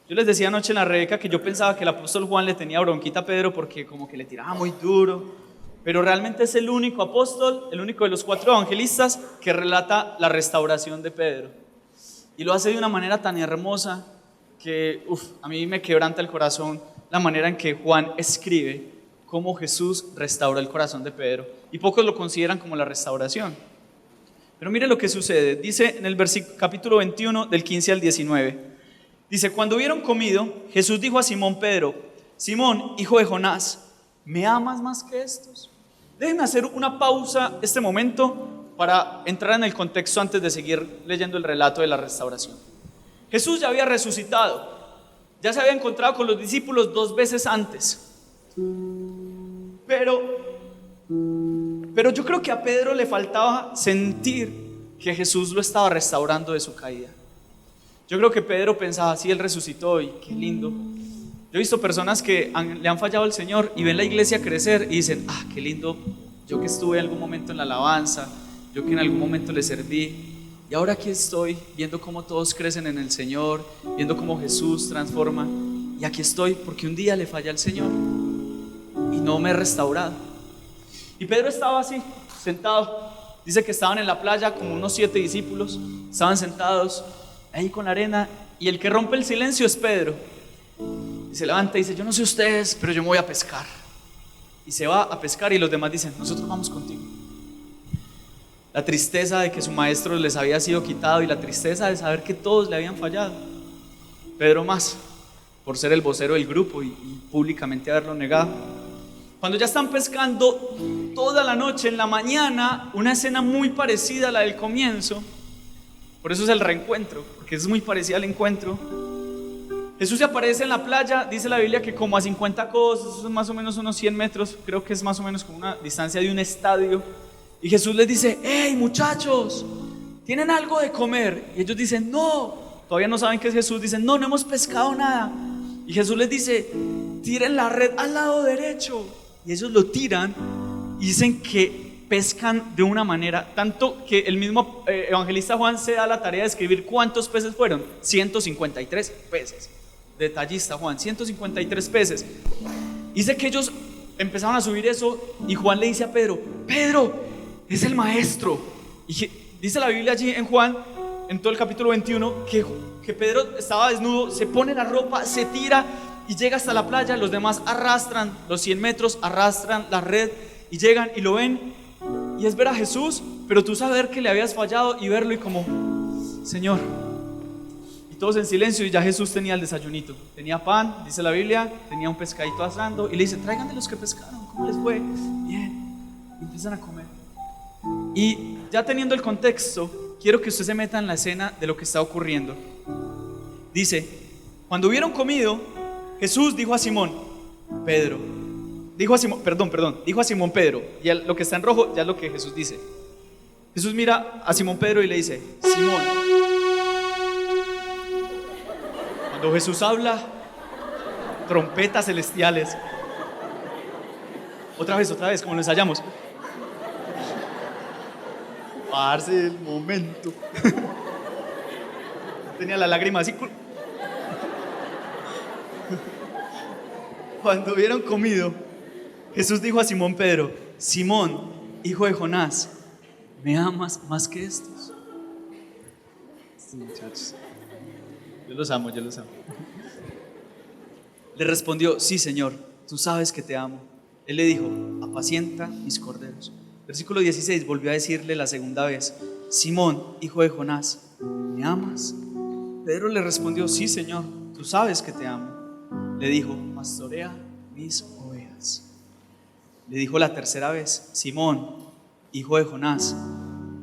[SPEAKER 2] Yo les decía anoche en la Rebeca que yo pensaba que el apóstol Juan le tenía bronquita a Pedro porque como que le tiraba muy duro, pero realmente es el único apóstol, el único de los 4 evangelistas que relata la restauración de Pedro. Y lo hace de una manera tan hermosa que a mí me quebranta el corazón la manera en que Juan escribe cómo Jesús restauró el corazón de Pedro. Y pocos lo consideran como la restauración. Pero mire lo que sucede. Dice en el capítulo 21 del 15 al 19. Dice: cuando hubieron comido, Jesús dijo a Simón Pedro: Simón, hijo de Jonás, ¿me amas más que estos? Déjenme hacer una pausa este momento para entrar en el contexto antes de seguir leyendo el relato de la restauración. Jesús ya había resucitado, ya se había encontrado con los discípulos 2 veces antes, pero yo creo que a Pedro le faltaba sentir que Jesús lo estaba restaurando de su caída. Yo creo que Pedro pensaba: sí, él resucitó y qué lindo. Yo he visto personas que le han fallado al Señor y ven la iglesia crecer y dicen: qué lindo, yo que estuve en algún momento en la alabanza, yo que en algún momento le serví, y ahora aquí estoy viendo cómo todos crecen en el Señor, viendo cómo Jesús transforma, y aquí estoy porque un día le falla al Señor y no me he restaurado. Y Pedro estaba así, sentado, Dice que estaban en la playa como unos 7 discípulos, estaban sentados ahí con la arena, y el que rompe el silencio es Pedro. Y se levanta y dice: yo no sé ustedes, pero yo me voy a pescar. Y se va a pescar, y los demás dicen: nosotros vamos contigo. La tristeza de que su maestro les había sido quitado y la tristeza de saber que todos le habían fallado. Pedro más, por ser el vocero del grupo y públicamente haberlo negado. Cuando ya están pescando toda la noche, en la mañana, una escena muy parecida a la del comienzo. Por eso es el reencuentro, porque es muy parecida al encuentro. Jesús se aparece en la playa, dice la Biblia que como a 50 codos, eso son más o menos unos 100 metros, creo que es más o menos como una distancia de un estadio. Y Jesús les dice: hey muchachos, ¿tienen algo de comer? Y ellos dicen: no, todavía no saben qué es Jesús. Dicen: no hemos pescado nada. Y Jesús les dice: tiren la red al lado derecho. Y ellos lo tiran y dicen que pescan de una manera, tanto que el mismo evangelista Juan se da la tarea de escribir cuántos peces fueron: 153 peces. Detallista Juan, 153 peces. Dice que ellos empezaron a subir eso y Juan le dice a Pedro: Pedro, es el maestro. Y dice la Biblia allí en Juan, en todo el capítulo 21, que Pedro estaba desnudo, se pone la ropa, se tira y llega hasta la playa. Los demás arrastran los 100 metros, arrastran la red y llegan y lo ven. Y es ver a Jesús, pero tú saber que le habías fallado y verlo y como: Señor. Y todos en silencio, y ya Jesús tenía el desayunito. Tenía pan, dice la Biblia, tenía un pescadito asando, y le dice: traigan de los que pescaron, ¿cómo les fue? Bien. Y empiezan a comer. Y ya teniendo el contexto, quiero que usted se meta en la escena de lo que está ocurriendo. Dice: cuando hubieron comido, Jesús dijo a Simón Pedro, dijo a Simón Pedro, y lo que está en rojo ya es lo que Jesús dice. Jesús mira a Simón Pedro y le dice: Simón. Cuando Jesús habla, trompetas celestiales. Otra vez, como lo ensayamos. Parce, el momento. Tenía la lágrima así. Cuando hubieron comido, Jesús dijo a Simón Pedro: Simón, hijo de Jonás, ¿me amas más que estos? Estos muchachos, yo los amo. Le respondió: sí, Señor, tú sabes que te amo. Él le dijo: apacienta mis corderos. Versículo 16, volvió a decirle la segunda vez: Simón, hijo de Jonás, ¿me amas? Pedro le respondió: sí, Señor, tú sabes que te amo. Le dijo: pastorea mis ovejas. Le dijo la tercera vez: Simón, hijo de Jonás,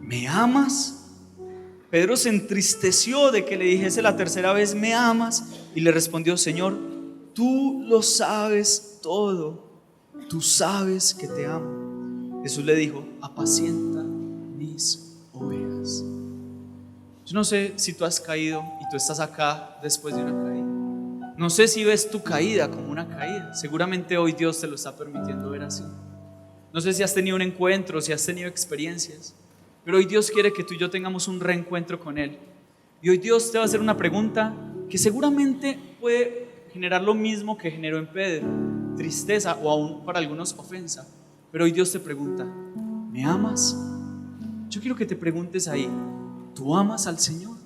[SPEAKER 2] ¿me amas? Pedro se entristeció de que le dijese la tercera vez: ¿me amas? Y le respondió: Señor, tú lo sabes todo, tú sabes que te amo. Jesús le dijo: apacienta mis ovejas. Yo no sé si tú has caído y tú estás acá después de una caída. No sé si ves tu caída como una caída. Seguramente hoy Dios te lo está permitiendo ver así. No sé si has tenido un encuentro, si has tenido experiencias, pero hoy Dios quiere que tú y yo tengamos un reencuentro con Él. Y hoy Dios te va a hacer una pregunta que seguramente puede generar lo mismo que generó en Pedro: tristeza o aún para algunos ofensa. Pero hoy Dios te pregunta: ¿me amas? Yo quiero que te preguntes ahí: ¿tú amas al Señor?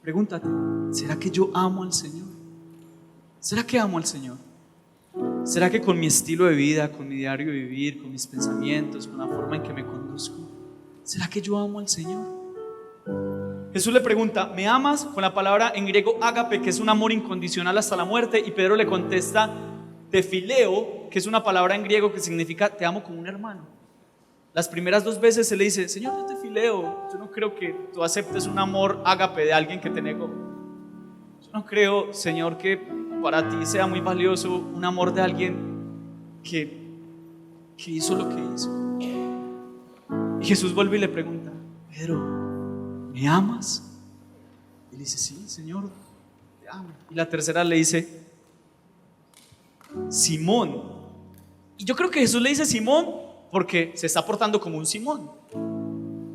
[SPEAKER 2] Pregúntate: ¿será que yo amo al Señor? ¿Será que amo al Señor? ¿Será que con mi estilo de vida, con mi diario vivir, con mis pensamientos, con la forma en que me conduzco, será que yo amo al Señor? Jesús le pregunta: ¿me amas? Con la palabra en griego ágape, que es un amor incondicional hasta la muerte. Y Pedro le contesta: te fileo, que es una palabra en griego que significa te amo como un hermano. Las primeras 2 veces se le dice: Señor, yo te fileo. Yo no creo que tú aceptes un amor ágape de alguien que te negó. Yo no creo, Señor, que para ti sea muy valioso un amor de alguien que hizo lo que hizo. Y Jesús vuelve y le pregunta: Pedro, ¿me amas? Y le dice: sí, Señor, te amo. Y la tercera le dice: Simón. Y yo creo que Jesús le dice Simón porque se está portando como un Simón.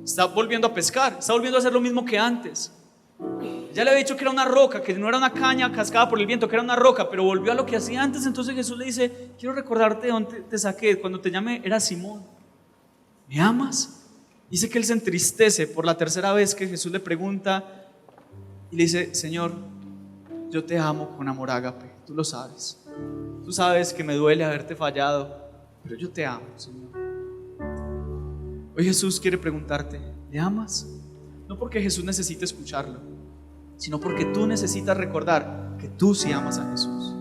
[SPEAKER 2] Está volviendo a pescar, está volviendo a hacer lo mismo que antes. Ya le había dicho que era una roca, que no era una caña cascada por el viento, que era una roca, pero volvió a lo que hacía antes. Entonces Jesús le dice: quiero recordarte de dónde te saqué. Cuando te llamé era Simón. ¿Me amas? Dice que él se entristece por la tercera vez que Jesús le pregunta y le dice: Señor, yo te amo con amor ágape, tú lo sabes. Tú sabes que me duele haberte fallado, pero yo te amo, Señor. Hoy Jesús quiere preguntarte: ¿le amas? No porque Jesús necesite escucharlo, sino porque tú necesitas recordar que tú sí amas a Jesús.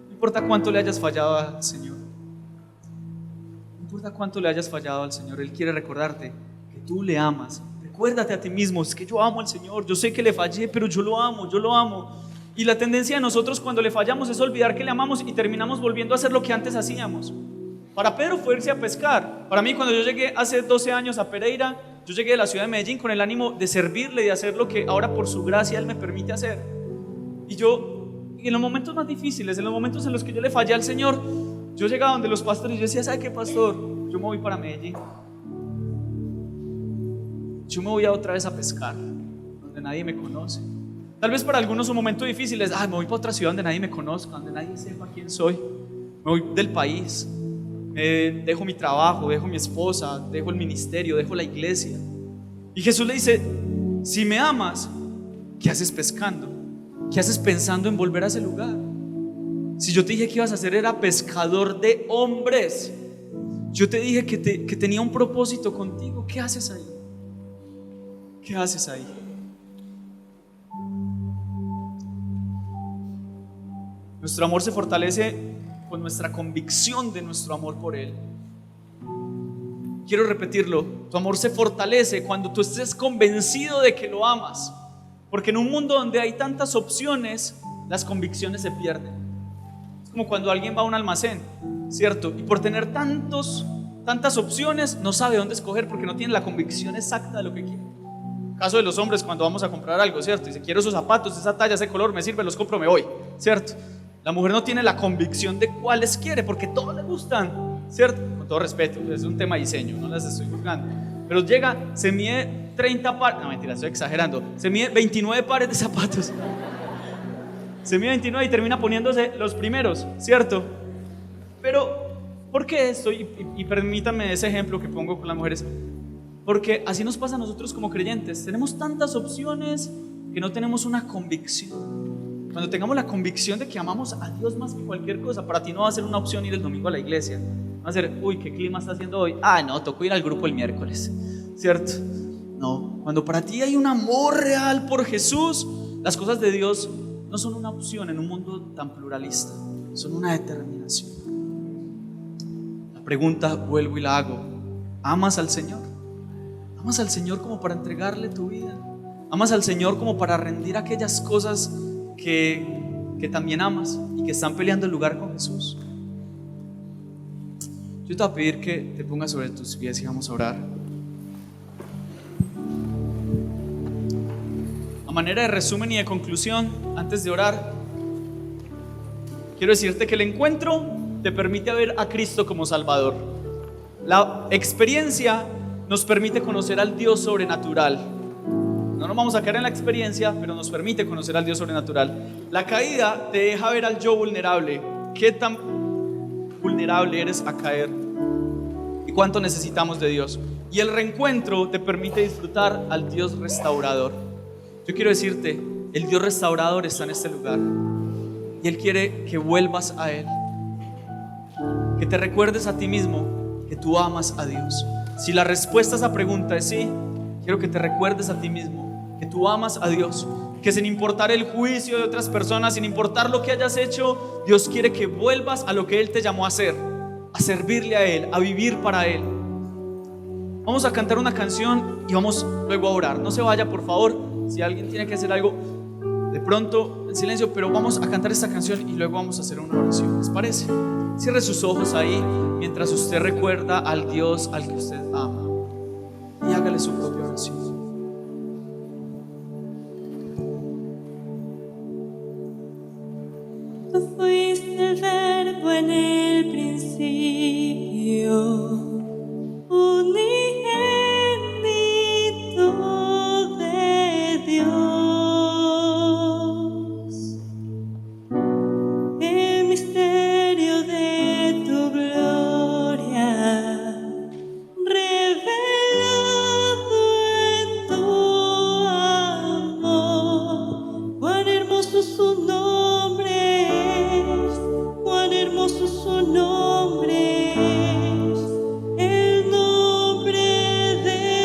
[SPEAKER 2] No importa cuánto le hayas fallado al Señor, no importa cuánto le hayas fallado al Señor, Él quiere recordarte que tú le amas. Recuérdate a ti mismo: es que yo amo al Señor, yo sé que le fallé, pero yo lo amo, yo lo amo. Y la tendencia de nosotros cuando le fallamos es olvidar que le amamos y terminamos volviendo a hacer lo que antes hacíamos. Para Pedro fue irse a pescar. Para mí, cuando yo llegué hace 12 años a Pereira, yo llegué de la ciudad de Medellín con el ánimo de servirle y de hacer lo que ahora por su gracia Él me permite hacer. Y en los momentos más difíciles, en los momentos en los que yo le fallé al Señor, yo llegaba donde los pastores y yo decía: ¿sabe qué, pastor? Yo me voy para Medellín. Yo me voy a otra vez a pescar, donde nadie me conoce. Tal vez para algunos un momento difícil es: me voy para otra ciudad donde nadie me conozca, donde nadie sepa quién soy. Me voy del país, dejo mi trabajo, dejo mi esposa, dejo el ministerio, dejo la iglesia. Y Jesús le dice: si me amas, ¿qué haces pescando? ¿Qué haces pensando en volver a ese lugar? Si yo te dije que ibas a ser era pescador de hombres, yo te dije que tenía un propósito contigo, ¿qué haces ahí? ¿Qué haces ahí? Nuestro amor se fortalece con nuestra convicción de nuestro amor por Él. Quiero repetirlo: tu amor se fortalece cuando tú estés convencido de que lo amas. Porque en un mundo donde hay tantas opciones, las convicciones se pierden. Es como cuando alguien va a un almacén, ¿cierto? Y por tener tantas opciones, no sabe dónde escoger porque no tiene la convicción exacta de lo que quiere. Caso de los hombres cuando vamos a comprar algo, ¿cierto? Dice: quiero esos zapatos, esa talla, ese color, me sirve, los compro, me voy, ¿cierto? La mujer no tiene la convicción de cuáles quiere porque todos le gustan, ¿cierto? Con todo respeto, es un tema de diseño, no las estoy juzgando. Pero llega, se mide 30 pares, no mentira, estoy exagerando, se mide 29 pares de zapatos. Se mide 29 y termina poniéndose los primeros, ¿cierto? Pero, ¿por qué esto? Y permítanme ese ejemplo que pongo con las mujeres. Porque así nos pasa a nosotros como creyentes. Tenemos tantas opciones que no tenemos una convicción. Cuando tengamos la convicción de que amamos a Dios más que cualquier cosa, para ti no va a ser una opción ir el domingo a la iglesia. Va a ser: uy, ¿qué clima está haciendo hoy? No, tocó ir al grupo el miércoles, ¿cierto? No, cuando para ti hay un amor real por Jesús, las cosas de Dios no son una opción en un mundo tan pluralista, son una determinación. La pregunta, vuelvo y la hago: ¿amas al Señor? ¿Amas al Señor como para entregarle tu vida? ¿Amas al Señor como para rendir aquellas cosas que también amas y que están peleando el lugar con Jesús? Yo te voy a pedir que te pongas sobre tus pies y vamos a orar. A manera de resumen y de conclusión, antes de orar, quiero decirte que el encuentro te permite ver a Cristo como Salvador. La experiencia nos permite conocer al Dios sobrenatural. No nos vamos a caer en la experiencia, pero nos permite conocer al Dios sobrenatural. La caída te deja ver al yo vulnerable. ¿Qué tan vulnerable eres a caer? ¿Y cuánto necesitamos de Dios? Y el reencuentro te permite disfrutar al Dios restaurador. Yo quiero decirte, el Dios restaurador está en este lugar. Y Él quiere que vuelvas a Él. Que te recuerdes a ti mismo que tú amas a Dios. Si la respuesta a esa pregunta es sí, quiero que te recuerdes a ti mismo que tú amas a Dios, que sin importar el juicio de otras personas, sin importar lo que hayas hecho, Dios quiere que vuelvas a lo que Él te llamó a hacer, a servirle a Él, a vivir para Él. Vamos a cantar una canción y vamos luego a orar. No se vaya, por favor. Si alguien tiene que hacer algo, de pronto en silencio, pero vamos a cantar esta canción y luego vamos a hacer una oración. ¿Les parece? Cierre sus ojos ahí mientras usted recuerda al Dios al que usted ama y hágale su propia oración.
[SPEAKER 3] Tú fuiste el verbo en el principio, unigénito de Dios, el misterio de tu gloria revelado hermoso su nombre es, el nombre de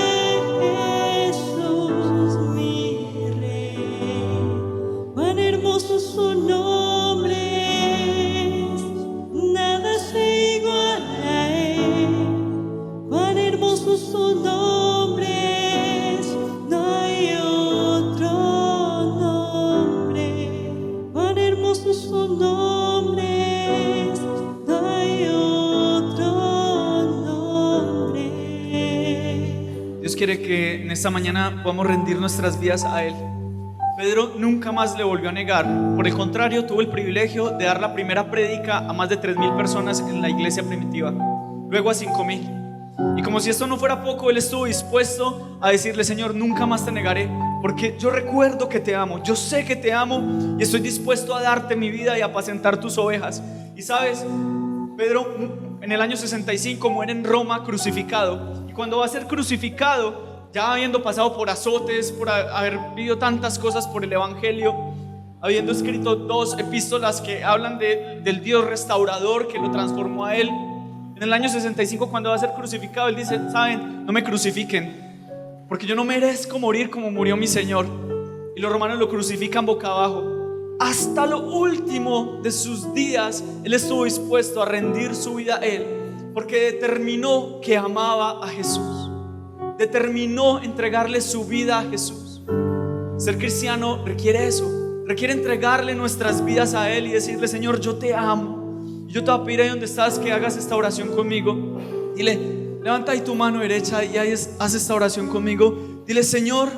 [SPEAKER 3] Jesús mi Rey. Cuán hermoso su nombre es, nada se iguala a él. Cuán hermoso su nombre es, no hay otro nombre. Cuán hermoso su nombre es, no hay otro nombre.
[SPEAKER 2] Dios quiere que en esta mañana podamos rendir nuestras vidas a Él. Pedro nunca más le volvió a negar. Por el contrario, tuvo el privilegio de dar la primera prédica a más de 3,000 personas en la iglesia primitiva, luego a 5,000. Y como si esto no fuera poco, él estuvo dispuesto a decirle: Señor, nunca más te negaré, porque yo recuerdo que te amo, yo sé que te amo y estoy dispuesto a darte mi vida y a apacentar tus ovejas. Y sabes, Pedro en el año 65 muere en Roma crucificado. Y cuando va a ser crucificado, ya habiendo pasado por azotes, por haber vivido tantas cosas por el evangelio, habiendo escrito 2 epístolas que hablan del Dios restaurador que lo transformó a él, en el año 65, cuando va a ser crucificado, él dice: saben, no me crucifiquen, porque yo no merezco morir como murió mi Señor. Y los romanos lo crucifican boca abajo. Hasta lo último de sus días, él estuvo dispuesto a rendir su vida a él, porque determinó que amaba a Jesús, determinó entregarle su vida a Jesús. Ser cristiano requiere eso, requiere entregarle nuestras vidas a Él y decirle: Señor, yo te amo. Y yo te voy a pedir ahí donde estás que hagas esta oración conmigo. Dile, levanta ahí tu mano derecha y ahí haz esta oración conmigo. Dile: Señor,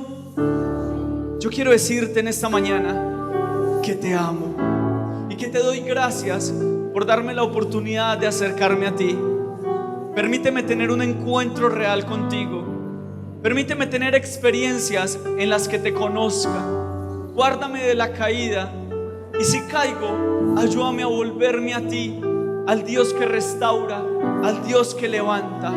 [SPEAKER 2] yo quiero decirte en esta mañana que te amo y que te doy gracias por darme la oportunidad de acercarme a ti. Permíteme tener un encuentro real contigo. Permíteme tener experiencias en las que te conozca. Guárdame de la caída, y si caigo, ayúdame a volverme a ti, al Dios que restaura, al Dios que levanta.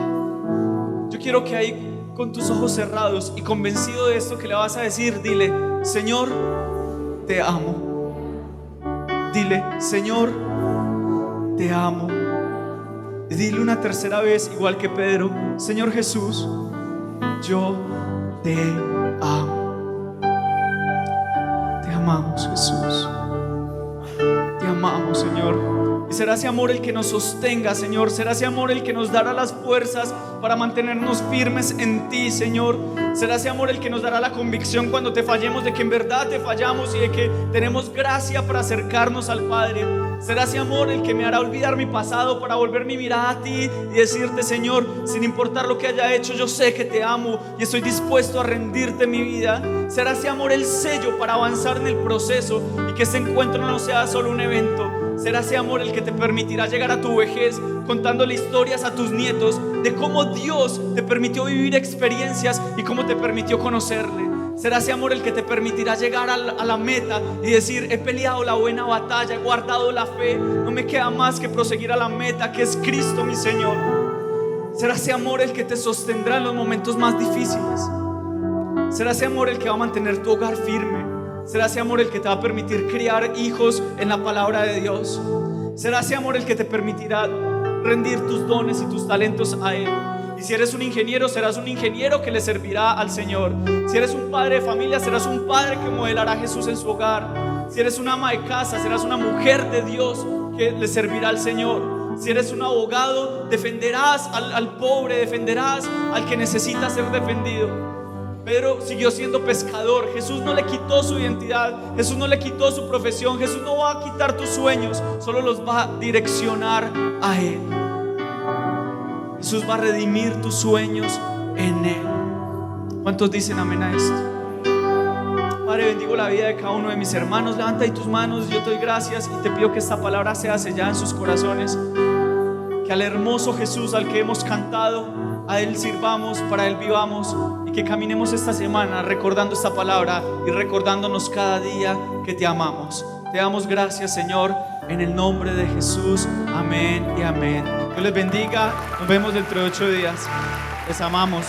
[SPEAKER 2] Yo quiero que ahí, con tus ojos cerrados y convencido de esto que le vas a decir, dile: Señor, te amo. Dile: Señor, te amo. Y dile una tercera vez, igual que Pedro: Señor Jesús, yo te amo. Te amamos, Jesús. Te amamos, Señor. Y será ese amor el que nos sostenga, Señor. Será ese amor el que nos dará las fuerzas para mantenernos firmes en ti, Señor. Será ese amor el que nos dará la convicción cuando te fallemos, de que en verdad te fallamos y de que tenemos gracia para acercarnos al Padre. Será ese amor el que me hará olvidar mi pasado para volver mi mirada a ti y decirte: Señor, sin importar lo que haya hecho, yo sé que te amo y estoy dispuesto a rendirte mi vida. Será ese amor el sello para avanzar en el proceso y que este encuentro no sea solo un evento. Será ese amor el que te permitirá llegar a tu vejez contándole historias a tus nietos de cómo Dios te permitió vivir experiencias y cómo te permitió conocerle. Será ese amor el que te permitirá llegar a la meta y decir: he peleado la buena batalla, he guardado la fe, no me queda más que proseguir a la meta, que es Cristo mi Señor. Será ese amor el que te sostendrá en los momentos más difíciles. Será ese amor el que va a mantener tu hogar firme. Será ese amor el que te va a permitir criar hijos en la palabra de Dios. Será ese amor el que te permitirá rendir tus dones y tus talentos a Él. Y si eres un ingeniero, serás un ingeniero que le servirá al Señor. Si eres un padre de familia, serás un padre que modelará a Jesús en su hogar. Si eres una ama de casa, serás una mujer de Dios que le servirá al Señor. Si eres un abogado, defenderás al pobre, defenderás al que necesita ser defendido. Pedro siguió siendo pescador. Jesús no le quitó su identidad, Jesús no le quitó su profesión. Jesús no va a quitar tus sueños, solo los va a direccionar a Él. Jesús va a redimir tus sueños en Él. ¿Cuántos dicen amén a esto? Padre, bendigo la vida de cada uno de mis hermanos. Levanta ahí tus manos, yo te doy gracias y te pido que esta palabra sea sellada en sus corazones. Que al hermoso Jesús al que hemos cantado, a Él sirvamos, para Él vivamos, y que caminemos esta semana recordando esta palabra y recordándonos cada día que te amamos. Te damos gracias, Señor, en el nombre de Jesús. Amén y amén. Dios les bendiga. Nos vemos dentro de 8 días. Les amamos.